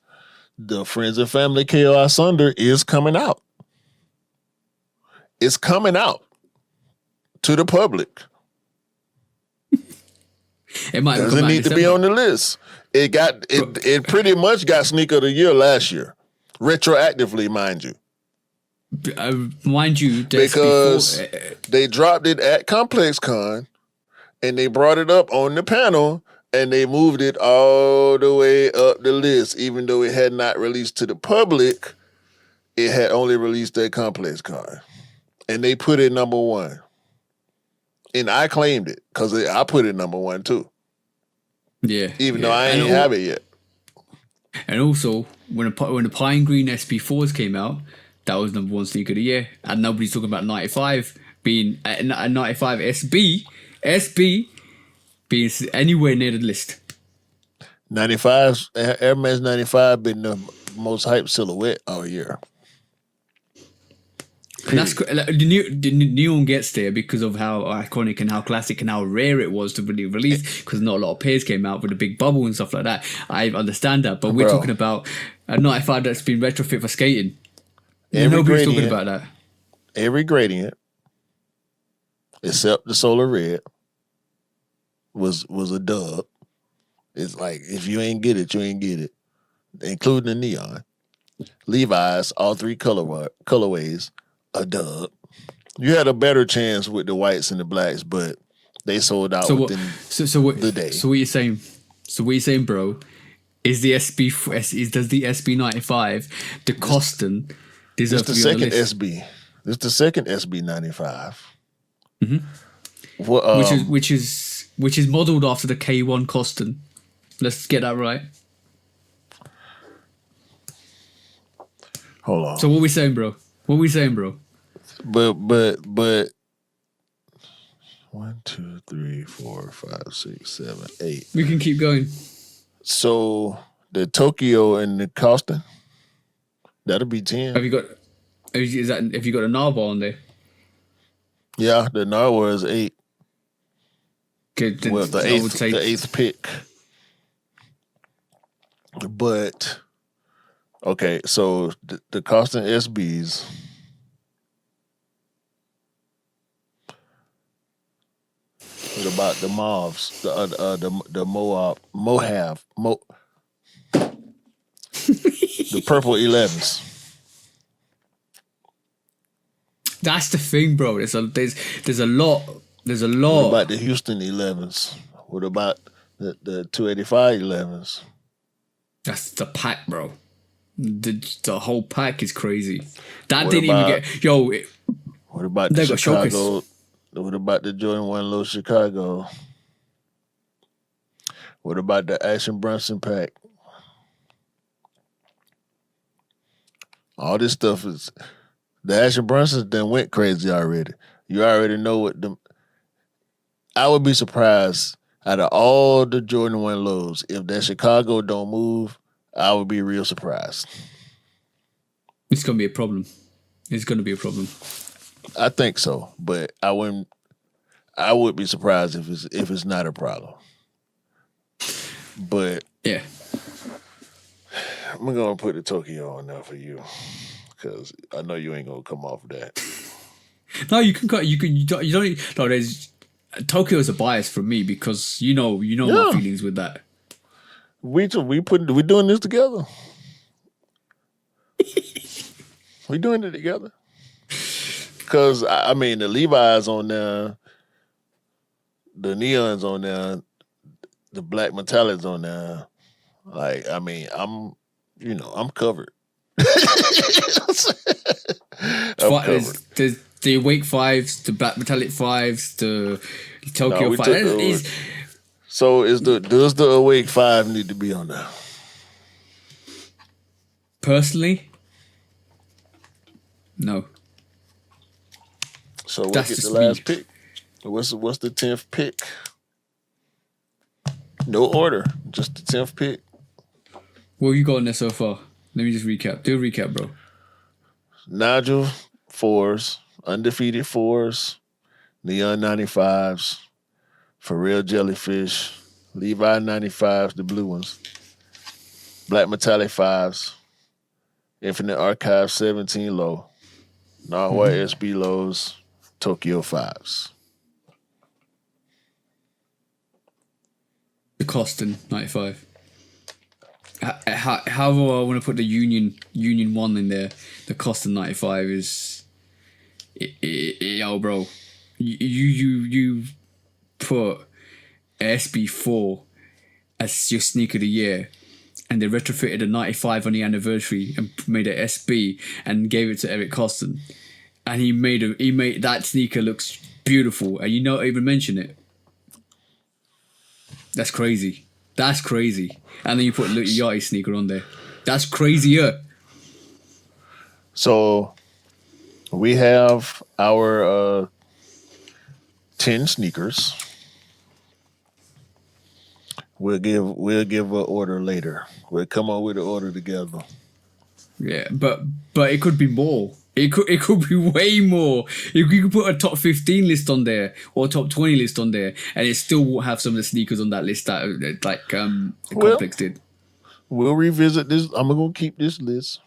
The Friends and Family KOI Sunder is coming out. It's coming out to the public. It might doesn't need to be on the list. It pretty much got sneaker of the year last year, retroactively, mind you. Because they dropped it at ComplexCon and they brought it up on the panel and they moved it all the way up the list, even though it had not released to the public. It had only released at ComplexCon, and they put it number one. And I claimed it because I put it number one too. Yeah, even though I ain't have it yet. And also, when the Pine Green SB4s came out, that was number one sneaker of the year, and nobody's talking about 95 being a 95 SB being anywhere near the list. 95, Air Max 95 been the most hyped silhouette all year. And that's the neon gets there because of how iconic and how classic and how rare it was to really release, because not a lot of pairs came out with a big bubble and stuff like that. I understand that, but we're talking about a 95 that's been retrofit for skating. Nobody's talking about that. Every gradient, except the solar red, was a dub. It's like, if you ain't get it, you ain't get it, including the neon. Levi's, all three colorways, a dub. You had a better chance with the whites and the blacks, but they sold out within the day. So what you're saying? So what you're saying, bro? Is the does the SB95, the Coston, deserve to be on the list? SB. This is the second SB95. Mm-hmm. Which is modeled after the K1 Coston. Let's get that right. Hold on. So what we saying, bro? But 1, 2, 3, 4, 5, 6, 7, 8. We can keep going. So the Tokyo and the Coston, that'll be 10. Have you got a narwhal on there? Yeah, the narwhal is 8. Okay, well, the eighth pick. But okay, so the Coston SBs. What about the Mauves? The the purple 11s. That's the thing, bro. There's a lot. What about the Houston 11s? What about the 285 11s? That's the pack, bro. The whole pack is crazy. That didn't even get what about the Chicago? What about the Jordan 1 Low Chicago? What about the Action Bronson pack? All this stuff is the Action Bronsons then went crazy already. You already know what them. I would be surprised out of all the Jordan 1 Lows if that Chicago don't move. I would be real surprised. It's gonna be a problem. I think so, but I would be surprised if it's not a problem. But yeah, I'm gonna put the Tokyo on there for you because I know you ain't gonna come off that. No, you can. You don't. No, there's Tokyo is a bias for me because you know my feelings with that. We doing this together. We doing it together. Because, I mean, the Levi's on there, the neons on there, the black metallics on there. Like, I mean, I'm covered. There's the Awake 5s, the black metallic 5s, the Tokyo 5s. So does the Awake 5 need to be on there? Personally, no. So we'll get the last pick. What's the 10th pick? No order, just the 10th pick. What have you got on there so far? Let me just recap. Do a recap, bro. Nigel 4s, undefeated 4s, Neon 95s, For Real Jellyfish, Levi 95s, the blue ones, Black Metallic 5s, Infinite Archive 17 low, Narwhal SB lows, Tokyo 5s. The Coston 95. However, I want to put the Union 1 in there. The Coston 95 is... Yo, bro. You put SB4 as your sneaker of the year, and they retrofitted a 95 on the anniversary and made it SB and gave it to Eric Coston, and he made that sneaker looks beautiful, and you not even mention it. That's crazy. That's crazy. And then you put a little Yachty sneaker on there. That's crazier. So we have our 10 sneakers. We'll give an order later. We'll come up with an order together. Yeah, but it could be more. It could be way more. You could put a top 15 list on there or top 20 list on there, and it still won't have some of the sneakers on that list that Complex did. We'll revisit this. I'm gonna keep this list,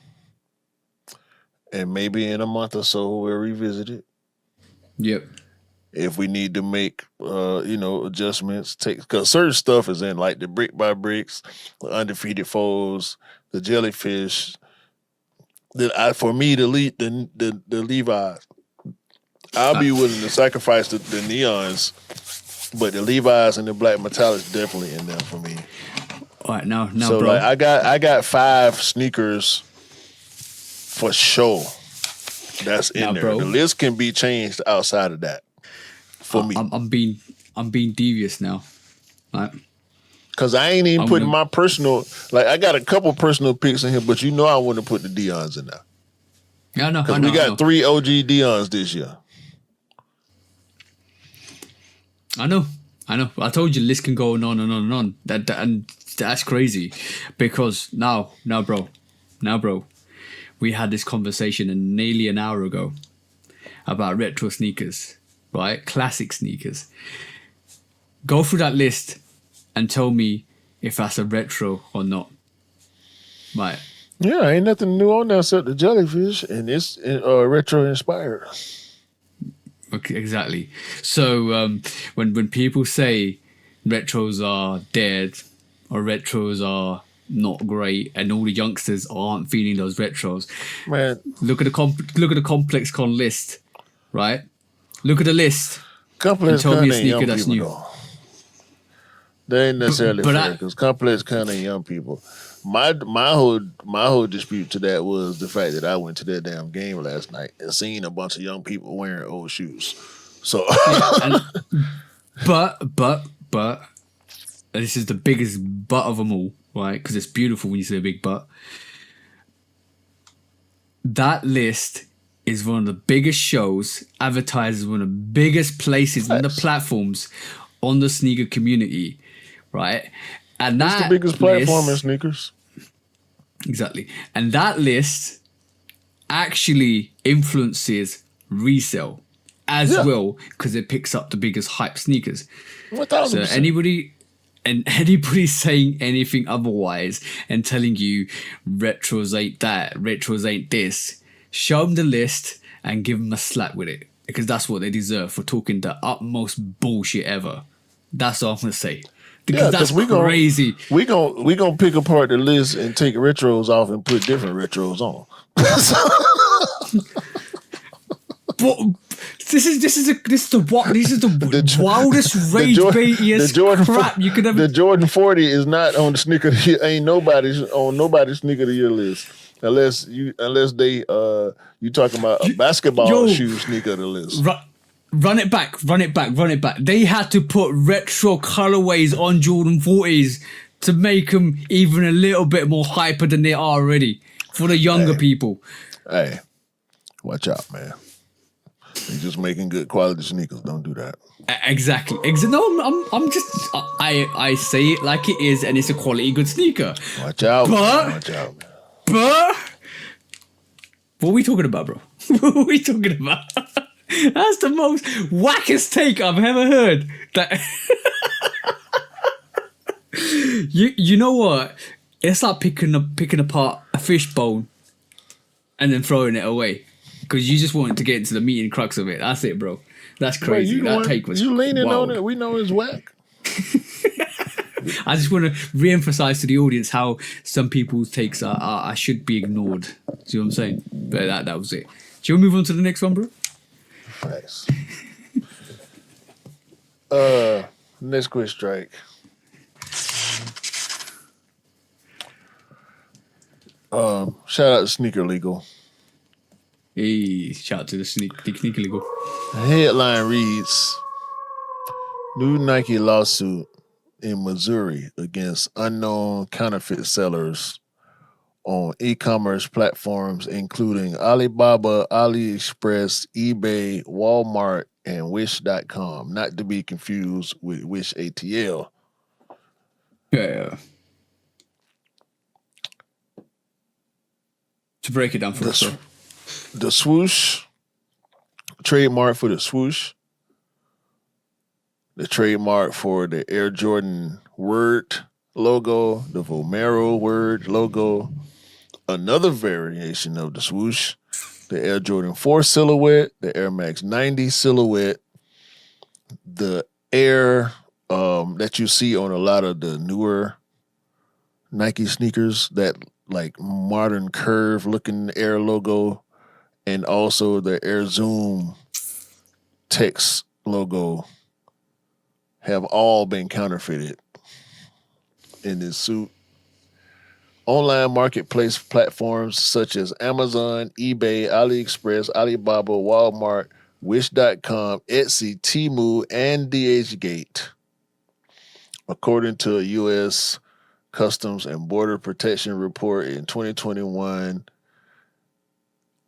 and maybe in a month or so we'll revisit it. Yep. If we need to make adjustments, because certain stuff is in, like the brick by bricks, the undefeated foes, the jellyfish. For me, the Levi's, I'll be willing to sacrifice the neons, but the Levi's and the black metallics definitely in there for me. All right, now, so bro. Like I got 5 sneakers for sure. That's in there. Bro. The list can be changed outside of that. For me, I'm being devious now, right? Cause I ain't even putting my personal, like I got a couple personal picks in here, but you know I want to put the Deons in there. Yeah, I know. Cause we got 3 OG Deons this year. I know. I told you, the list can go on and on and on. That's crazy, because now, bro, we had this conversation nearly an hour ago about retro sneakers, right? Classic sneakers. Go through that list and tell me if that's a retro or not. Right. Yeah, ain't nothing new on there except the jellyfish, and it's retro inspired. Okay, exactly. So when people say retros are dead or retros are not great, and all the youngsters aren't feeling those retros, man, look at the ComplexCon list, right? Look at the list. Complex and tell me a sneaker that's new. Though. They ain't necessarily fair, because ComplexCon ain't young people. My whole dispute to that was the fact that I went to that damn game last night and seen a bunch of young people wearing old shoes. So, but this is the biggest butt of them all, right? Because it's beautiful when you say a big butt. That list is one of the biggest shows, advertises one of the biggest places, one of the platforms on the sneaker community, right? And that's the biggest platform in sneakers. Exactly. And that list actually influences resale as well, because it picks up the biggest hype sneakers. 1,000%. So anybody saying anything otherwise and telling you retros ain't that, retros ain't this, show them the list and give them a slap with it, because that's what they deserve for talking the utmost bullshit ever. That's all I'm going to say. Because that's crazy. We gonna pick apart the list and take retros off and put different retros on. But this is the wildest rage baitiest crap you could ever. The Jordan 40 is not on the sneaker. Ain't nobody's sneaker of the year list unless they you talking about a basketball shoe sneaker of the list. Run it back. They had to put retro colorways on Jordan 40s to make them even a little bit more hyper than they are already for the younger people. Hey, watch out, man. You're just making good quality sneakers. Don't do that. Exactly. No, I'm just... I say it like it is, and it's a quality good sneaker. Watch out, watch out. But... What are we talking about, bro? What are we talking about? That's the most wackest take I've ever heard. That you know what? It's like picking apart a fishbone and then throwing it away because you just wanted to get into the meat and crux of it. That's it, bro. That's crazy. That take was you leaning wild. on it. We know it's whack. I just want to re-emphasize to the audience how some people's takes are I should be ignored. See what I'm saying? But that was it. Shall we move on to the next one, bro? Nice. Next quick strike. Shout out to Sneaker Legal. Hey, shout out to the Sneaker Legal. The headline reads, new Nike lawsuit in Missouri against unknown counterfeit sellers on e-commerce platforms including Alibaba, AliExpress, eBay, Walmart, and Wish.com, not to be confused with Wish ATL. Yeah. To break it down for us, the swoosh, trademark for the swoosh, the trademark for the Air Jordan word logo, the Vomero word logo, another variation of the swoosh, the Air Jordan 4 silhouette, the Air Max 90 silhouette, the Air that you see on a lot of the newer Nike sneakers, that like modern curve looking Air logo, and also the Air Zoom text logo have all been counterfeited in this suit. Online marketplace platforms such as Amazon, eBay, AliExpress, Alibaba, Walmart, Wish.com, Etsy, Temu, and DHgate. According to a U.S. Customs and Border Protection report in 2021,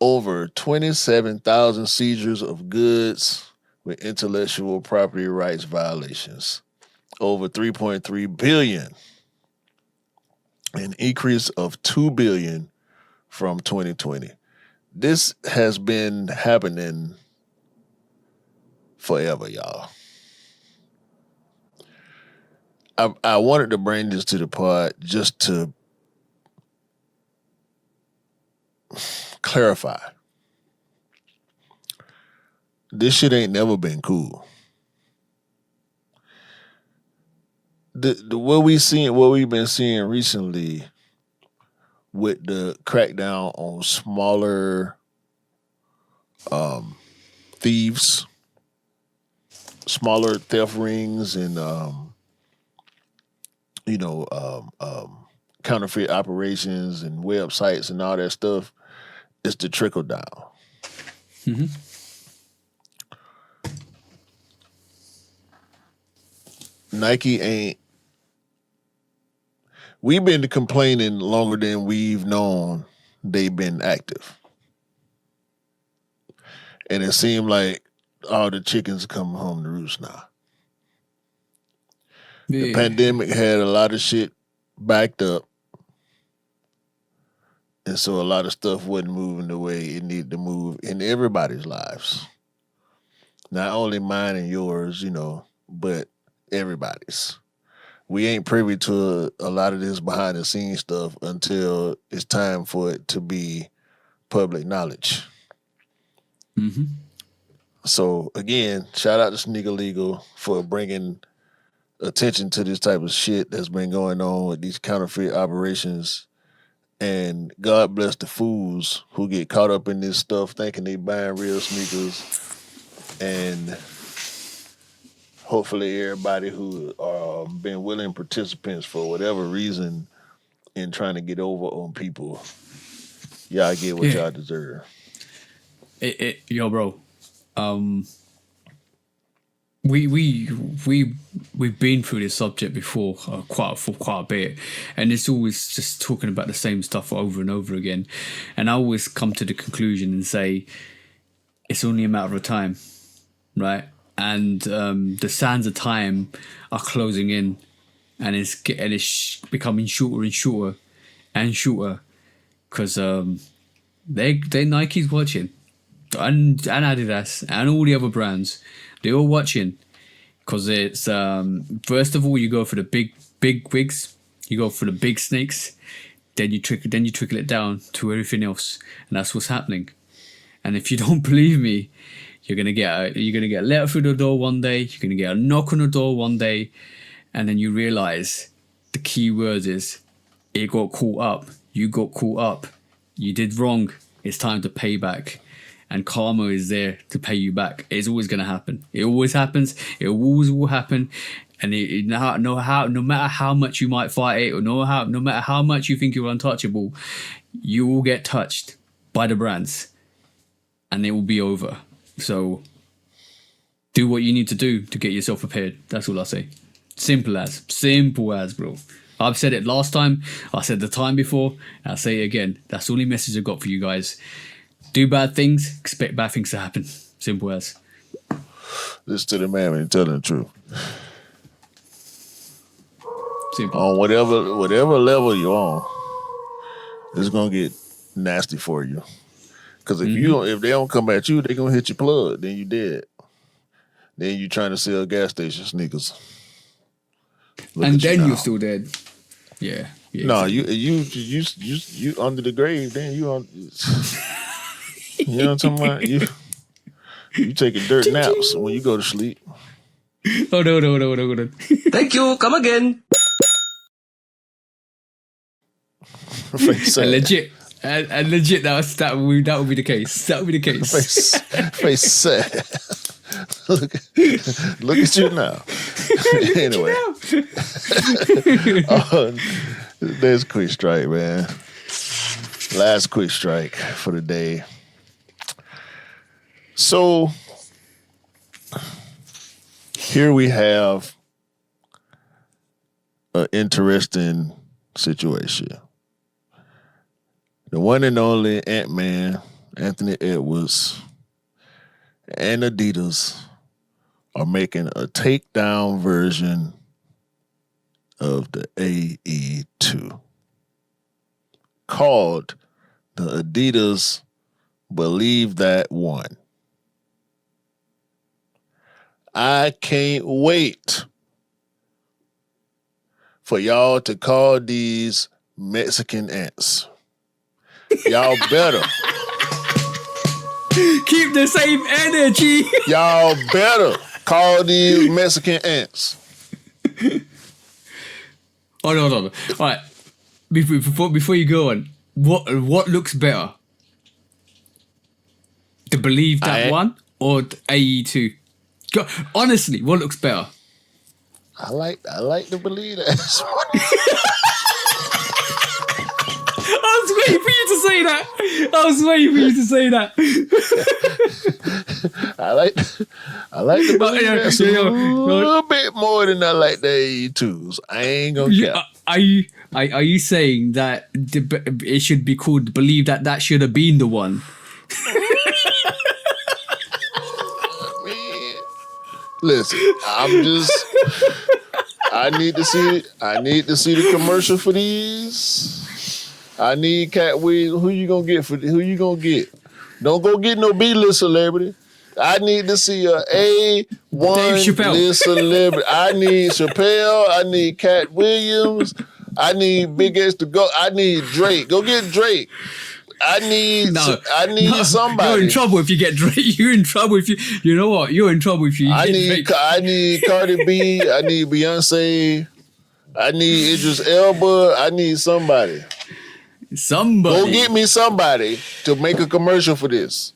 over 27,000 seizures of goods with intellectual property rights violations, over 3.3 billion, an increase of 2 billion from 2020. This has been happening forever, y'all. I wanted to bring this to the pod just to clarify. This shit ain't never been cool. What we've been seeing recently with the crackdown on smaller thieves, smaller theft rings, and counterfeit operations and websites and all that stuff, it's the trickle down. Mm-hmm. Nike ain't. We've been complaining longer than we've known they've been active. And it seemed like all the chickens come home to roost now. Yeah. The pandemic had a lot of shit backed up. And so a lot of stuff wasn't moving the way it needed to move in everybody's lives. Not only mine and yours, but everybody's. We ain't privy to a lot of this behind the scenes stuff until it's time for it to be public knowledge. Mm-hmm. So again, shout out to Sneaker Legal for bringing attention to this type of shit that's been going on with these counterfeit operations. And God bless the fools who get caught up in this stuff thinking they buying real sneakers. And hopefully everybody who been willing participants for whatever reason in trying to get over on people, y'all get what y'all deserve. Yo, bro. We've been through this subject before quite a bit, and it's always just talking about the same stuff over and over again. And I always come to the conclusion and say it's only a matter of time, right? And the sands of time are closing in, and it's becoming shorter and shorter and shorter because they Nike's watching, and Adidas and all the other brands. They're all watching because it's first of all you go for the big wigs, you go for the big snakes, then you trickle it down to everything else, and that's what's happening. And if you don't believe me, you're gonna get a letter through the door one day, you're gonna get a knock on the door one day, and then you realize the key word is it got caught up. You got caught up. You did wrong. It's time to pay back. And karma is there to pay you back. It's always going to happen. It always happens. It always will happen. And no matter how much you might fight it, or no matter how much you think you're untouchable, you will get touched by the brands, and it will be over. So do what you need to do to get yourself prepared. That's all I say. Simple as, bro. I've said it last time. I said the time before. And I'll say it again. That's the only message I've got for you guys. Do bad things, expect bad things to happen. Simple as. Listen to the man and telling the truth. Simple. On whatever level you're on, it's gonna get nasty for you. Because if they don't come at you, they're gonna hit your plug. Then you dead. Then you trying to sell gas station sneakers. And then you're still dead. Yeah. No, exactly. you under the grave. Then you on. You know what I'm talking about? You taking dirt naps when you go to sleep. Oh no. Thank you. Come again. Legit. And legit, that would be the case. That would be the case. Face sad. Look at you now. Anyway. There's quick strike, man. Last quick strike for the day. So here we have an interesting situation. The one and only Ant-Man, Anthony Edwards, and Adidas are making a takedown version of the AE2 called the Adidas Believe That One. I can't wait for y'all to call these Mexican ants. Y'all better. Keep the same energy. Y'all better call these Mexican ants. Hold on. All right. Before you go on, what looks better? The Believe That One or the AE2? Honestly, what looks better? I like to believe that. I was waiting for you to say that. I like to believe that a little bit more than I like the AE2s. I ain't gonna cap. Are you saying that it should be called Believe That should have been the one? Listen, I need to see the commercial for these. I need Cat Williams. Who you gonna get? Don't go get no B-list celebrity. I need to see a A1 list celebrity. I need Chappelle. I need Cat Williams. I need Big S to go. I need Drake. Go get Drake. I need somebody. You're in trouble if you get Drake. You're in trouble if you know what? You're in trouble if you get Drake. I need Cardi B. I need Beyonce. I need Idris Elba. I need somebody. Go get me somebody to make a commercial for this.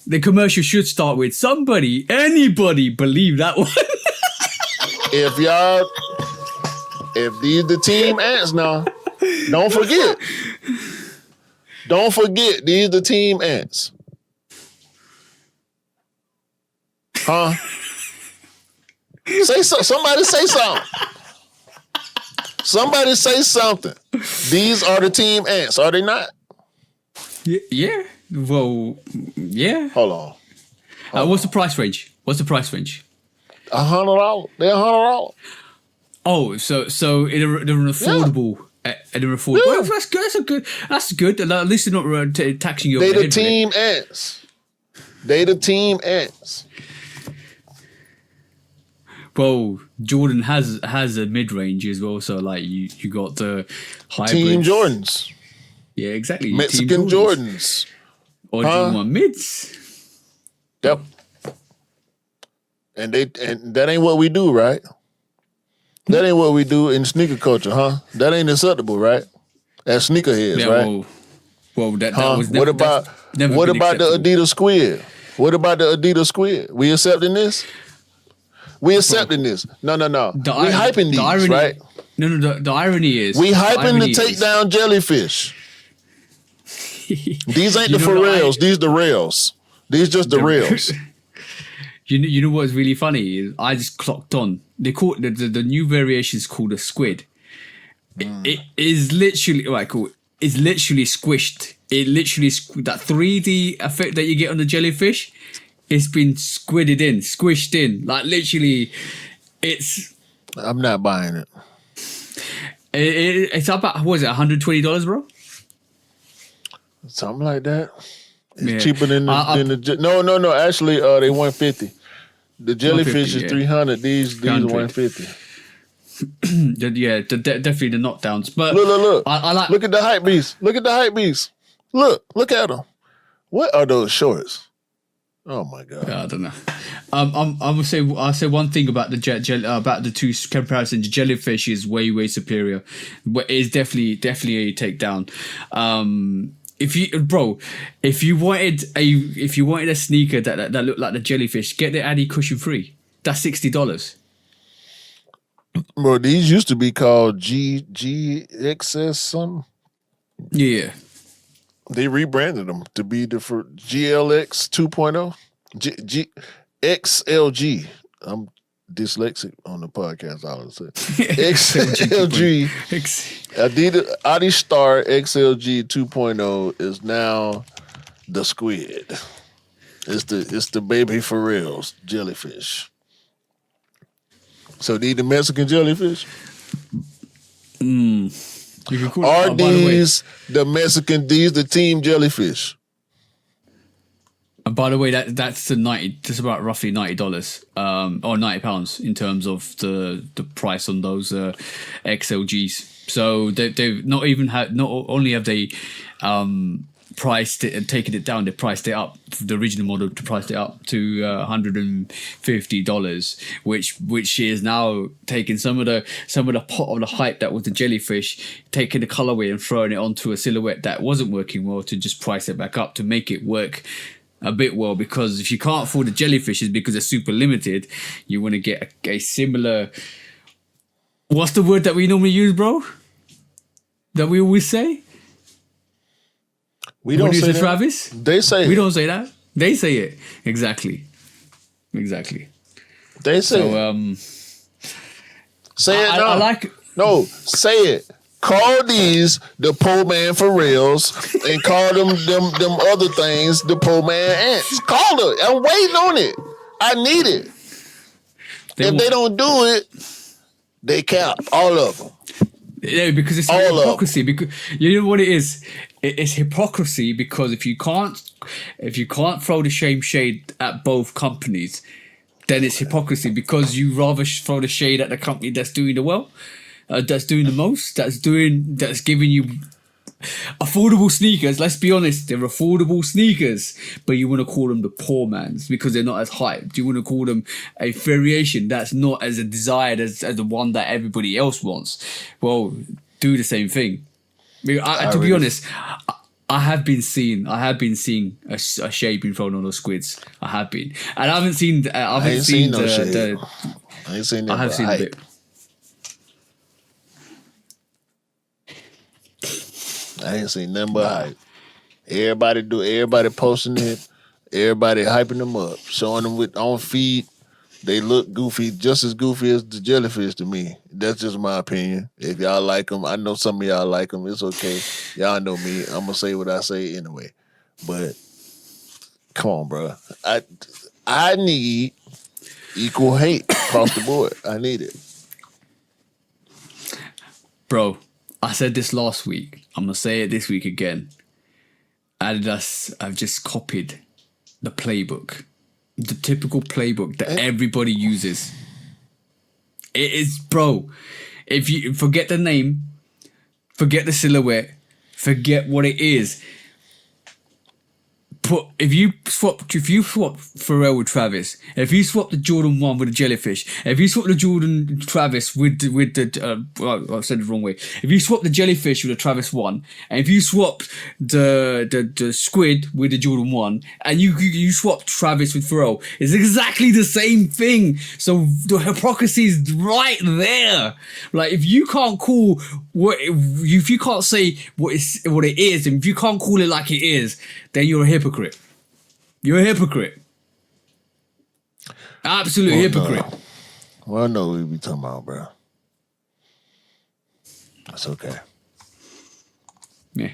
The commercial should start with anybody believe that one. If these the team ants now, don't forget. Don't forget, these the team ants. Huh? Somebody say something. Somebody say something. These are the team ants, are they not? Yeah. Well, yeah. Hold on. What's the price range? $100. They're $100. Oh, so they're an affordable. Yeah. Well, that's good. At least they're not taxing you. They the team ants. Well, Jordan has a mid range as well. So like you got the hybrid Team Jordans. Yeah, exactly. Mexican Jordans. Or do you want mids? Yep. And that ain't what we do, right? That ain't what we do in sneaker culture, huh? That ain't acceptable, right? As sneakerheads, right? Well, that was never. What about the Adidas squid? What about the Adidas squid? We accepting this? We accepting this? No. We hyping these, irony, right? No. The irony is we hyping to take down jellyfish. These ain't the for reals. These the rails. These just the rails. You know what's really funny is I just clocked on. They call it, the new variation is called a squid. It is literally cool. It's literally squished. It literally that 3D effect that you get on the jellyfish. It's been squished in. Like literally, it's. I'm not buying it. It's about what is it? $120, bro. Something like that. It's cheaper than the no. Actually, they $150. The jellyfish is $300. These are $150. Yeah, definitely the knockdowns. But look. I like. Look at the hype beast. Look at them. What are those shorts? Oh my god! I don't know. I'll say one thing about the about the two comparisons. Jellyfish is way superior, but it's definitely a takedown. If you wanted a sneaker that looked like the jellyfish, get the Adi Cushion Free. That's $60. Bro, these used to be called GXS something. Yeah. They rebranded them to be the for GLX 2.0. XLG. I'm dyslexic on the podcast, I would say. XLG. Adidas Star XLG 2.0 is now the squid. It's the baby for reals, jellyfish. So these the Mexican jellyfish? You can call Are these the Mexican? These the team jellyfish? And by the way, that's just about roughly $90, or £90 in terms of the price on those XLGs. So they've not only have they priced it and taken it down, they priced it up. The original model priced it up to $150, which is now taking some of the pot of the hype that was the jellyfish, taking the colorway and throwing it onto a silhouette that wasn't working well to just price it back up to make it work a bit well. Because if you can't afford the jellyfishes because they're super limited, you want to get a similar. What's the word that we normally use, bro? That we always say. We don't say that. Travis? They say we don't say that. They say it. Exactly. They say so. Say it. I like. No, say it. Call these the poor man for reals, and call them other things the poor man ants. Call it. I'm waiting on it. I need it. If they don't do it, they cap all of them. Yeah, because it's hypocrisy. Because you know what it is. It's hypocrisy because if you can't throw the shade at both companies, then it's hypocrisy because you rather throw the shade at the company that's doing the well, that's doing the most, that's giving you affordable sneakers. Let's be honest, they're affordable sneakers, but you want to call them the poor man's because they're not as hyped. You want to call them a variation that's not as desired as the one that everybody else wants. Well, do the same thing. To be honest, I have been seeing a shade being thrown on those squids. I have been, and I haven't seen. I haven't seen no shade. I ain't seen that. I have seen a bit. I ain't seen nothing but hype. Everybody posting it. Everybody hyping them up, showing them on feed. They look goofy, just as goofy as the jellyfish to me. That's just my opinion. If y'all like them, I know some of y'all like them. It's okay. Y'all know me. I'm gonna say what I say anyway. But come on, bro. I need equal hate across the board. I need it, bro. I said this last week. I'm gonna say it this week again. Adidas have just copied the playbook. The typical playbook that everybody uses. It is, bro. If you forget the name, forget the silhouette, forget what it is. But if you swap Pharrell with Travis, if you swap the Jordan 1 with the jellyfish, if you swap the Jordan Travis with the I said it the wrong way. If you swap the jellyfish with the Travis 1, and if you swap the squid with the Jordan 1, and you swap Travis with Pharrell, it's exactly the same thing. So the hypocrisy is right there. Like if you can't call if you can't say what it is, and if you can't call it like it is, then you're a hypocrite. You're a hypocrite. Absolute hypocrite. No. Well, I know what we be talking about, bro. That's okay. Yeah.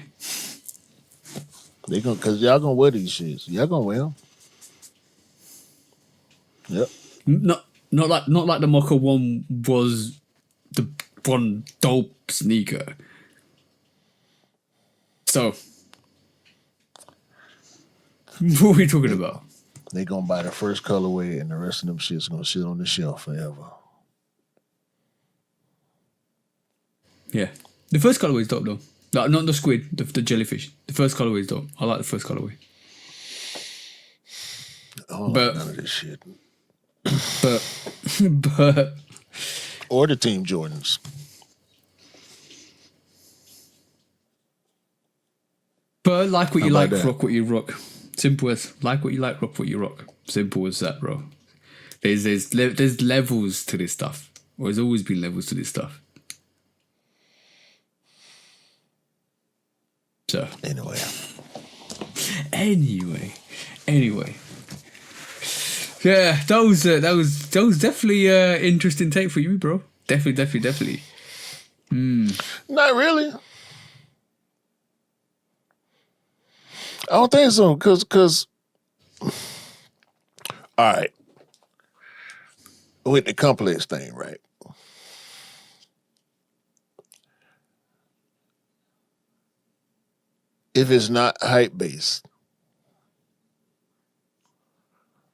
Cause y'all gonna wear these shits. Y'all gonna wear them. Yep. Not like the Mocha one was the one dope sneaker. So, what are we talking about? They gonna buy the first colorway, and the rest of them shit's gonna sit on the shelf forever. Yeah, the first colorway is dope though. No, not the squid, the jellyfish. The first colorway is dope. I like the first colorway. I don't like none of this shit. But or the Team Jordans. But like what you like, that? rock what you rock. Simple as like what you like, rock what you rock. Simple as that, bro. There's levels to this stuff. Or there's always been levels to this stuff. So anyway. Yeah, that was definitely interesting take for you, bro. Definitely. Not really. I don't think so, cause all right. With the complex thing, right? If it's not hype based,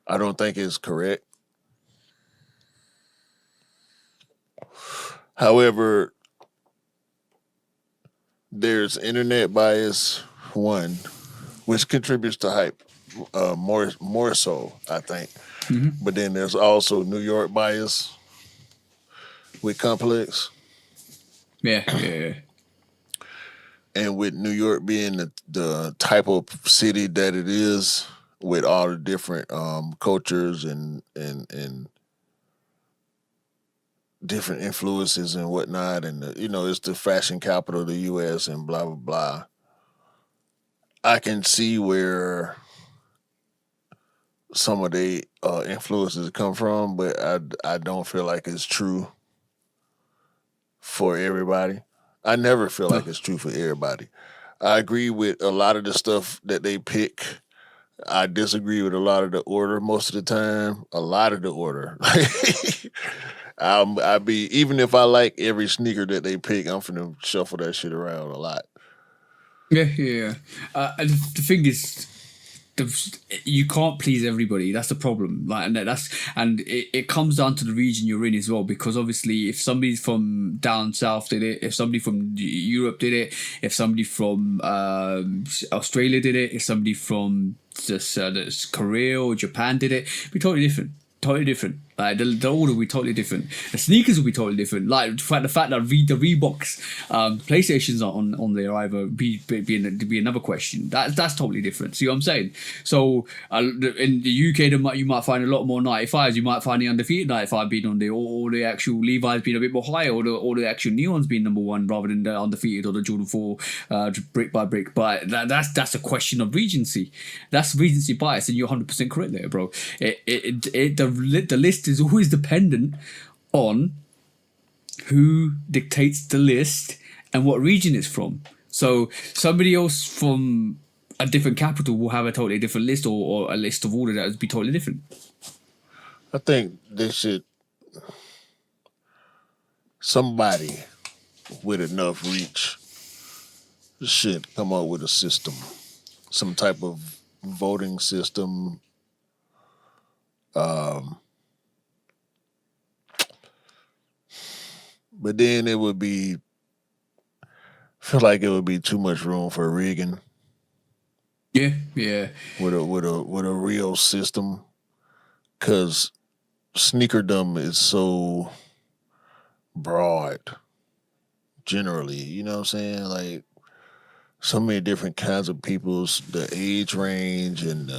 I don't think it's correct. However, there's internet bias, one, which contributes to hype more so, I think. Mm-hmm. But then there's also New York bias with complex. Yeah. And with New York being the type of city that it is, with all the different cultures and different influences and whatnot, and it's the fashion capital of the U.S. and blah blah blah. I can see where some of the influences come from, but I don't feel like it's true for everybody. I never feel like it's true for everybody. I agree with a lot of the stuff that they pick. I disagree with a lot of the order most of the time. A lot of the order. I be even if I like every sneaker that they pick, I'm finna shuffle that shit around a lot. Yeah. And the thing is, you can't please everybody. That's the problem. Like, and it comes down to the region you're in as well. Because obviously, if somebody from down south did it, if somebody from Europe did it, if somebody from Australia did it, if somebody from just Korea or Japan did it, it'd be totally different. Like the order will be totally different. The sneakers will be totally different. Like the fact that the Reeboks PlayStations are on there either be another question. That's totally different. See what I'm saying? So in the UK, you might find a lot more 95s. You might find the undefeated 95 being on there, or the actual Levi's being a bit more higher, or the actual Neons being number one rather than the undefeated or the Jordan 4 brick by brick. But that's a question of regency. That's regency bias, and you're 100% correct there, bro. The list is always dependent on who dictates the list and what region it's from. So somebody else from a different capital will have a totally different list, or a list of order that would be totally different. I think they should, somebody with enough reach should come up with a system, some type of voting system. But then I feel like it would be too much room for rigging. Yeah, yeah. with a real system, because sneakerdom is so broad generally. You know what I'm saying? Like so many different kinds of people's the age range and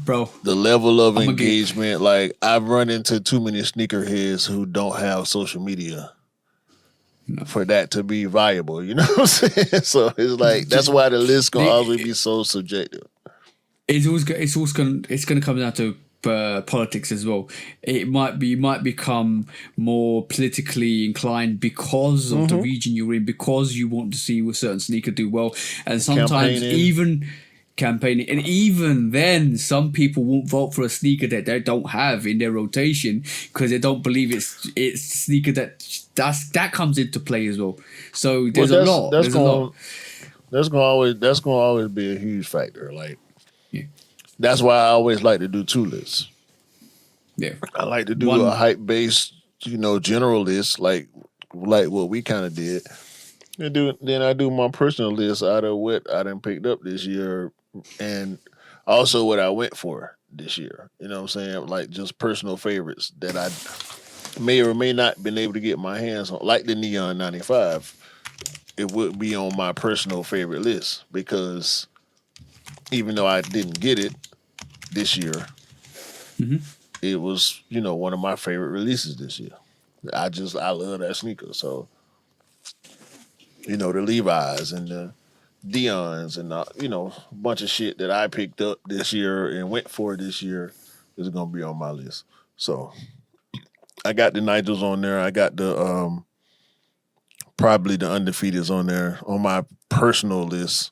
Bro, the level of I'm gonna get engagement. Like I've run into too many sneakerheads who don't have social media no. for that to be viable. You know what I'm saying? So it's like that's why the list gonna always The, be so subjective. it's gonna come down to politics as well. You might become more politically inclined because of the region you're in, because you want to see a certain sneaker do well, and sometimes Campaigning. even campaigning, and even then, some people won't vote for a sneaker that they don't have in their rotation because they don't believe it's a sneaker that comes into play as well. So Well, there's a lot. There's a lot. that's gonna always be a huge factor. Like Yeah, that's why I always like to do two lists. yeah. I like to do a One. hype based, general list, like what we kind of did. Then I do my personal list out of what I done picked up this year, and also what I went for this year. You know what I'm saying? Like just personal favorites that I may or may not been able to get my hands on, like the Neon 95. It would be on my personal favorite list because even though I didn't get it this year, it was one of my favorite releases this year. I love that sneaker. So the Levi's and the Dion's and a bunch of shit that I picked up this year and went for this year is gonna be on my list. So I got the Nigels on there. I got the probably the undefeateds on there on my personal list.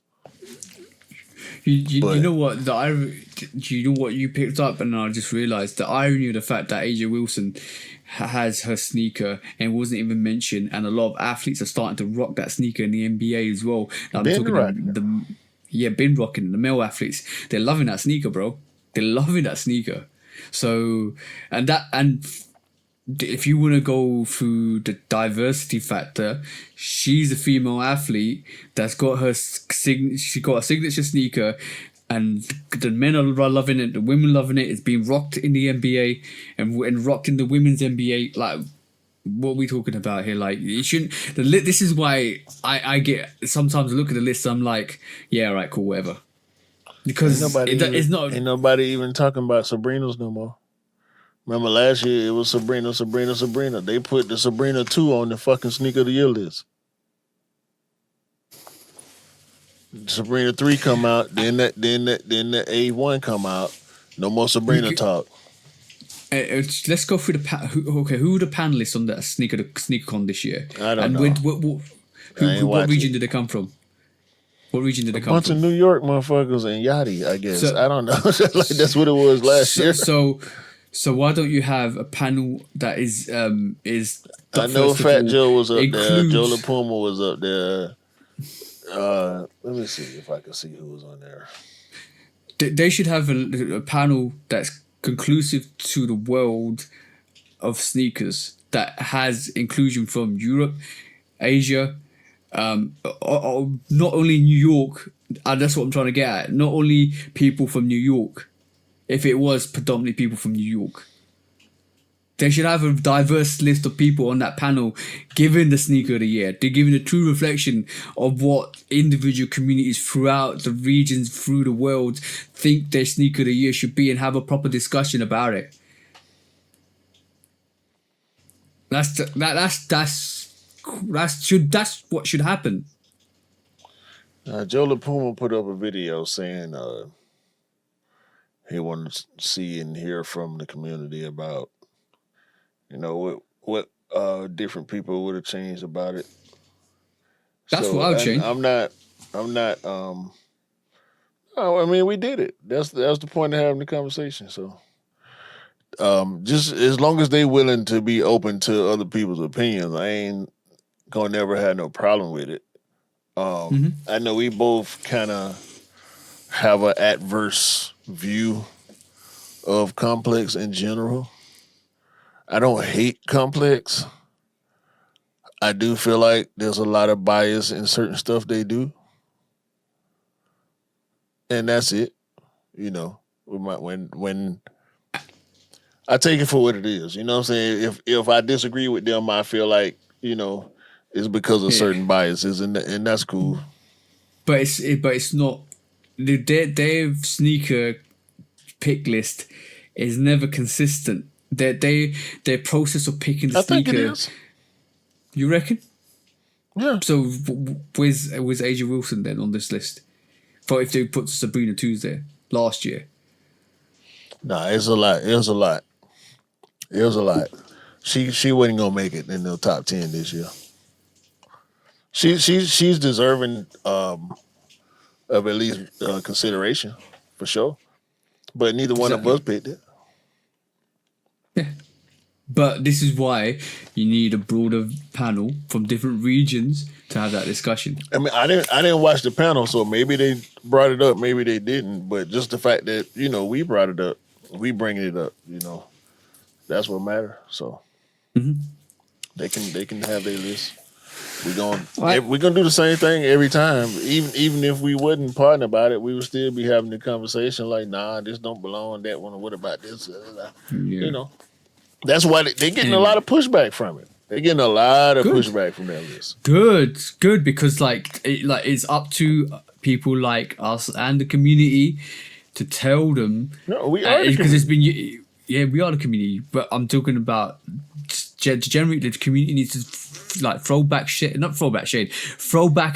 You know what you know what you picked up, and I just realised the irony of the fact that Asia Wilson has her sneaker and wasn't even mentioned, and a lot of athletes are starting to rock that sneaker in the NBA as well. I'm Been talking rocking been rocking the male athletes. They're loving that sneaker, bro. They're loving that sneaker. So and if you want to go through the diversity factor, she's a female athlete that's got she got a signature sneaker, and the men are loving it, the women loving it. It's being rocked in the NBA and rocked in the women's NBA. Like, what are we talking about here? Like, it shouldn't. This is why I get sometimes look at the list. I'm like, yeah, all right, cool, whatever. Because it's not. Ain't nobody even talking about Sabrina's no more. Remember last year it was Sabrina. They put the Sabrina 2 on the fucking sneaker of the year list. Sabrina 3 come out, then the A1 come out. No more Sabrina talk. Let's go through who are the panelists on that SneakerCon this year? I don't know. What region did they come from? What region did they come from? A bunch of New York motherfuckers and Yachty, I guess. I don't know. Like that's what it was last year. So why don't you have a panel that is I know Fat Joe was up there. Joe LaPuma was up there. Let me see if I can see who was on there. They should have a panel that's conclusive to the world of sneakers that has inclusion from Europe, Asia, not only New York. That's what I'm trying to get at. Not only people from New York. If it was predominantly people from New York, they should have a diverse list of people on that panel giving the sneaker of the year. They're giving a true reflection of what individual communities throughout the regions, through the world, think their sneaker of the year should be, and have a proper discussion about it. That's what should happen. Joe LaPuma put up a video saying he wanted to see and hear from the community about, what different people would have changed about it. That's what I would change. I'm not. I mean, we did it. That's the point of having the conversation. So, just as long as they willing to be open to other people's opinions, I ain't gonna never have no problem with it. I know we both kind of have an adverse view of Complex in general. I don't hate Complex. I do feel like there's a lot of bias in certain stuff they do. and that's it. You know, when I take it for what it is. You know what I'm saying? If I disagree with them, I feel like, it's because of certain biases, and that's cool. But it's not. Their sneaker pick list is never consistent. Their process of picking the sneaker. I think it is. You reckon? Yeah. So where's AJ Wilson then on this list? For if they put Sabrina Tuesday last year. Nah, it's a lot. It was a lot. She wasn't gonna make it in the top 10 this year. She's deserving of at least consideration for sure. But neither one of us picked it. Yeah. But this is why you need a broader panel from different regions to have that discussion. I mean, I didn't watch the panel, so maybe they brought it up, maybe they didn't. But just the fact that we brought it up, we bringing it up, that's what matters. So they can have their list. We're gonna do the same thing every time. Even if we wasn't partner about it, we would still be having the conversation like, nah, this don't belong, that one, what about this? Yeah. That's why they're getting a lot of pushback from it. They're getting a lot of pushback from that list. Good, because it's up to people like us and the community to tell them. No, we are because it's been we are the community, but I'm talking about generally the community needs to throw back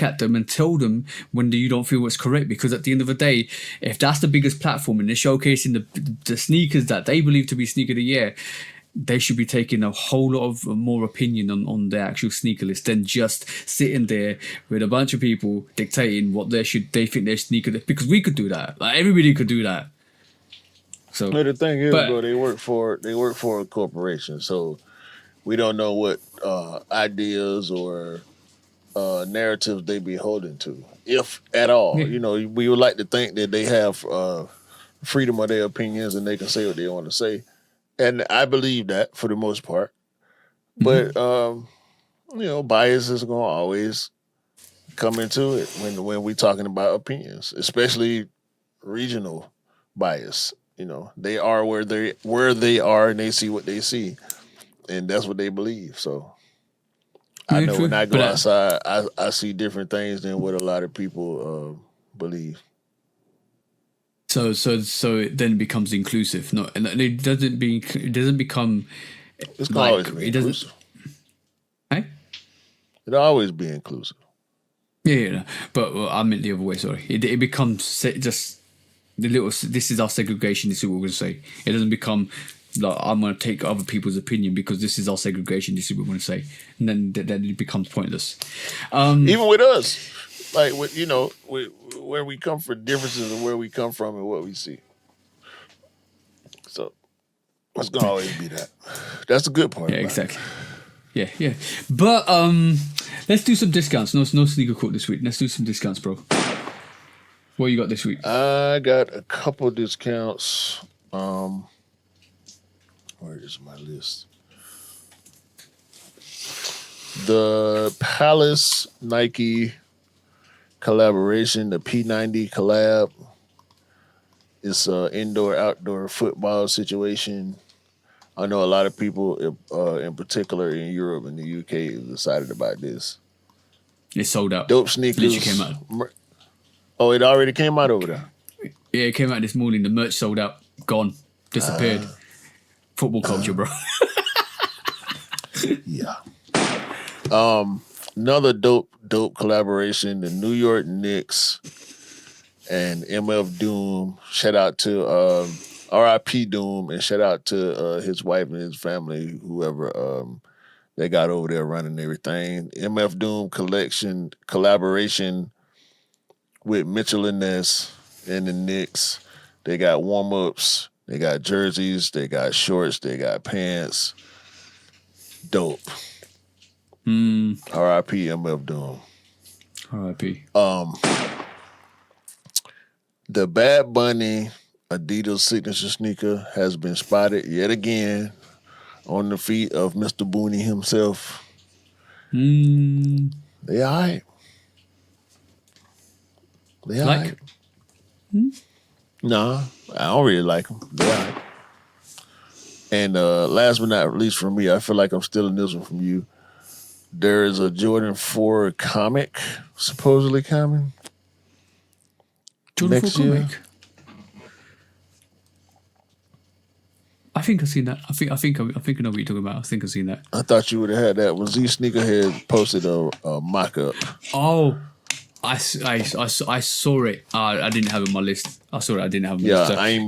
at them and tell them when you don't feel what's correct, because at the end of the day, if that's the biggest platform and they're showcasing the sneakers that they believe to be sneaker of the year, they should be taking a whole lot of more opinion on their actual sneaker list than just sitting there with a bunch of people dictating what they think their sneaker, because we could do that. Like, everybody could do that. So the thing is, bro, they work for a corporation, so we don't know what ideas or narratives they be holding to, if at all. Yeah. We would like to think that they have freedom of their opinions and they can say what they want to say. And I believe that for the most part. But, bias is going to always come into it when we're talking about opinions, especially regional bias. They are where they are and they see what they see. And that's what they believe. So I know when I go outside, I see different things than what a lot of people believe. So it then becomes inclusive. No, and it doesn't become. It's like, always be inclusive. Hey? It'll always be inclusive. Yeah. But I meant the other way. Sorry, it becomes just the little. This is our segregation. This is what we're going to say. It doesn't become like, I'm going to take other people's opinion because this is our segregation. This is what we're going to say, and then it becomes pointless. Even with us. Like, where we come from, differences of where we come from and what we see. So it's gonna always be that. That's the good part. Yeah, exactly. Yeah. But let's do some discounts. No sneaker court this week. Let's do some discounts, bro. What you got this week? I got a couple discounts. Where is my list? The Palace Nike collaboration, the P90 collab. It's an indoor-outdoor football situation. I know a lot of people, in particular in Europe and the UK, is excited about this. It's sold out. Dope sneakers. Literally came out. Oh, it already came out over there? Yeah, it came out this morning. The merch sold out. Gone. Disappeared. Football culture, bro. Yeah. Another dope collaboration, the New York Knicks and MF Doom. Shout out to RIP Doom, and shout out to his wife and his family, whoever they got over there running everything. MF Doom collaboration with Mitchell and Ness and the Knicks. They got warm-ups, they got jerseys, they got shorts, they got pants. Dope. R.I.P. MF Doom. R.I.P. The Bad Bunny Adidas signature sneaker has been spotted yet again on the feet of Mr. Booney himself. They all right. They all right. Nah, I don't really like them. Yeah. And last but not least from me, I feel like I'm stealing this one from you. There is a Jordan 4 comic supposedly coming. Jordan next 4 year. comic. I think I've seen that. I think I know what you're talking about. I think I've seen that. I thought you would have had that. When Z Sneakerhead posted a mock-up. Oh, I saw it. I didn't have it on my list. I saw it. I didn't have it on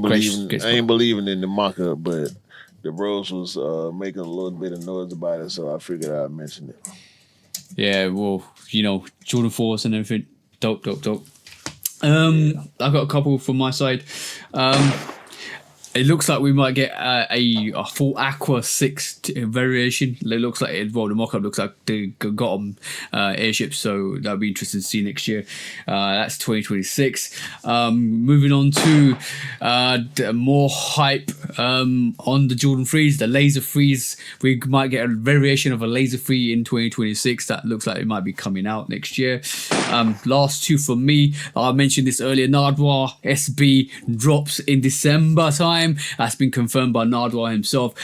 my list. I ain't believing in the mock-up, but the bros was making a little bit of noise about it, so I figured I'd mention it. Yeah, well, Jordan 4s and everything. Dope. I've got a couple from my side. It looks like we might get a full Aqua 6 variation. It looks like the mock-up looks like they got them airships, so that'll be interesting to see next year. That's 2026. Moving on to more hype on the Jordan 3s, the Laser 3s. We might get a variation of a Laser 3 in 2026. That looks like it might be coming out next year. Last two for me, I mentioned this earlier, Nardwuar SB drops in December time. That's been confirmed by Nardwuar himself.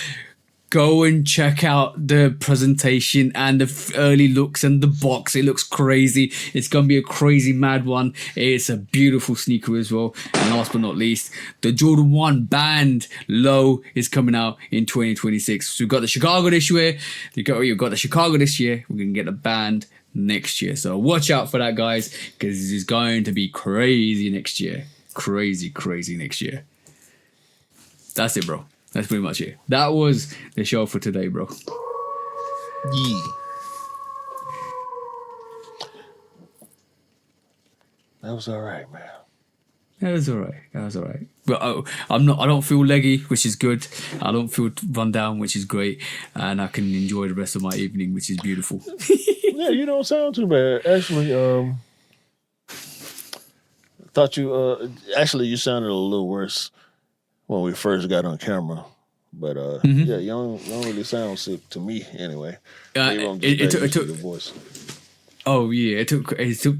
Go and check out the presentation and the early looks and the box. It looks crazy. It's going to be a crazy mad one. It's a beautiful sneaker as well. And last but not least, the Jordan 1 Band Low is coming out in 2026. So we've got the Chicago this year. You've got the Chicago this year. We're going to get the Band next year. So watch out for that, guys, because it's going to be crazy next year. Crazy next year. That's it, bro. That's pretty much it. That was the show for today, bro. Yeah. That was all right, man. That was all right. But I don't feel leggy, which is good. I don't feel run down, which is great. And I can enjoy the rest of my evening, which is beautiful. Yeah, you don't sound too bad. Actually, thought you you sounded a little worse when we first got on camera. But yeah, you don't really sound sick to me anyway. It took the voice. Oh yeah, it took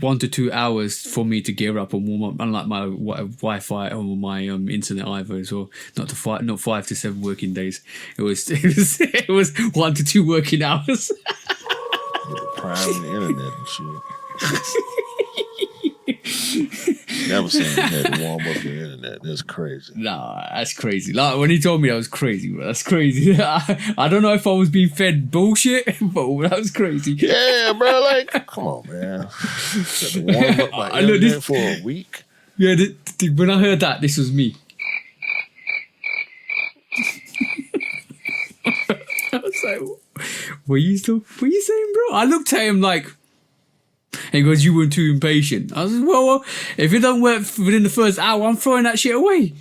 1 to 2 hours for me to gear up and warm up. Unlike my Wi-Fi or my internet either as well. Not 5 to 7 working days. It was 1 to 2 working hours. Prime the internet and shit. Never seen you had to warm up your internet. That's crazy. Nah, that's crazy. Like when he told me that was crazy, bro. That's crazy. I don't know if I was being fed bullshit, but that was crazy. Yeah, bro. Like, come on, man. Warm up my internet for a week. Yeah, when I heard that, this was me. I was like, what are you saying, bro? I looked at him like, he goes, you weren't too impatient. I was like, well, if it don't work within the first hour, I'm throwing that shit away.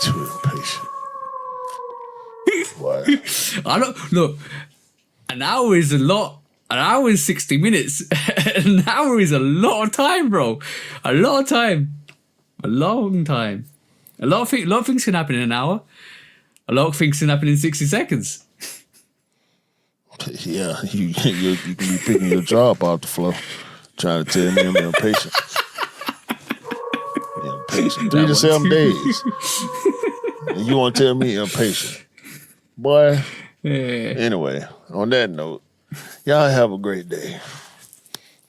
Too impatient. Why? I don't look. An hour is a lot. An hour is 60 minutes. An hour is a lot of time, bro. A lot of time. A long time. A lot of things can happen in an hour. A lot of things can happen in 60 seconds. Yeah, you can be picking your job off the floor, trying to tell me I'm impatient. Impatient. 3 to 7 days. And you want to tell me impatient. Boy. Yeah. Anyway, on that note, y'all have a great day,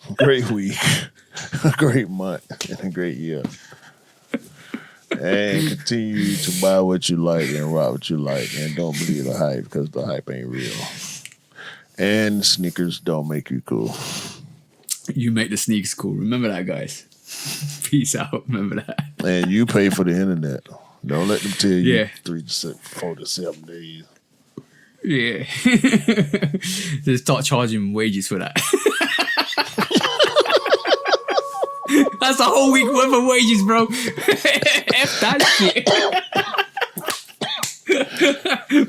a great week, a great month, and a great year. And continue to buy what you like and rock what you like. And don't believe the hype, because the hype ain't real. And sneakers don't make you cool. You make the sneakers cool. Remember that, guys. Peace out. Remember that. And you pay for the internet. Don't let them tell you 4 to 7 days. Yeah. Just start charging wages for that. That's a whole week worth of wages, bro. F that shit.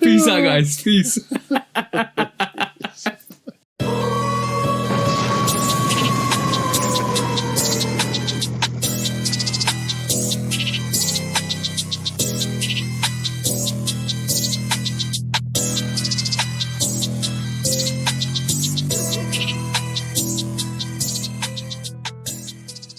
Peace out, guys. Peace.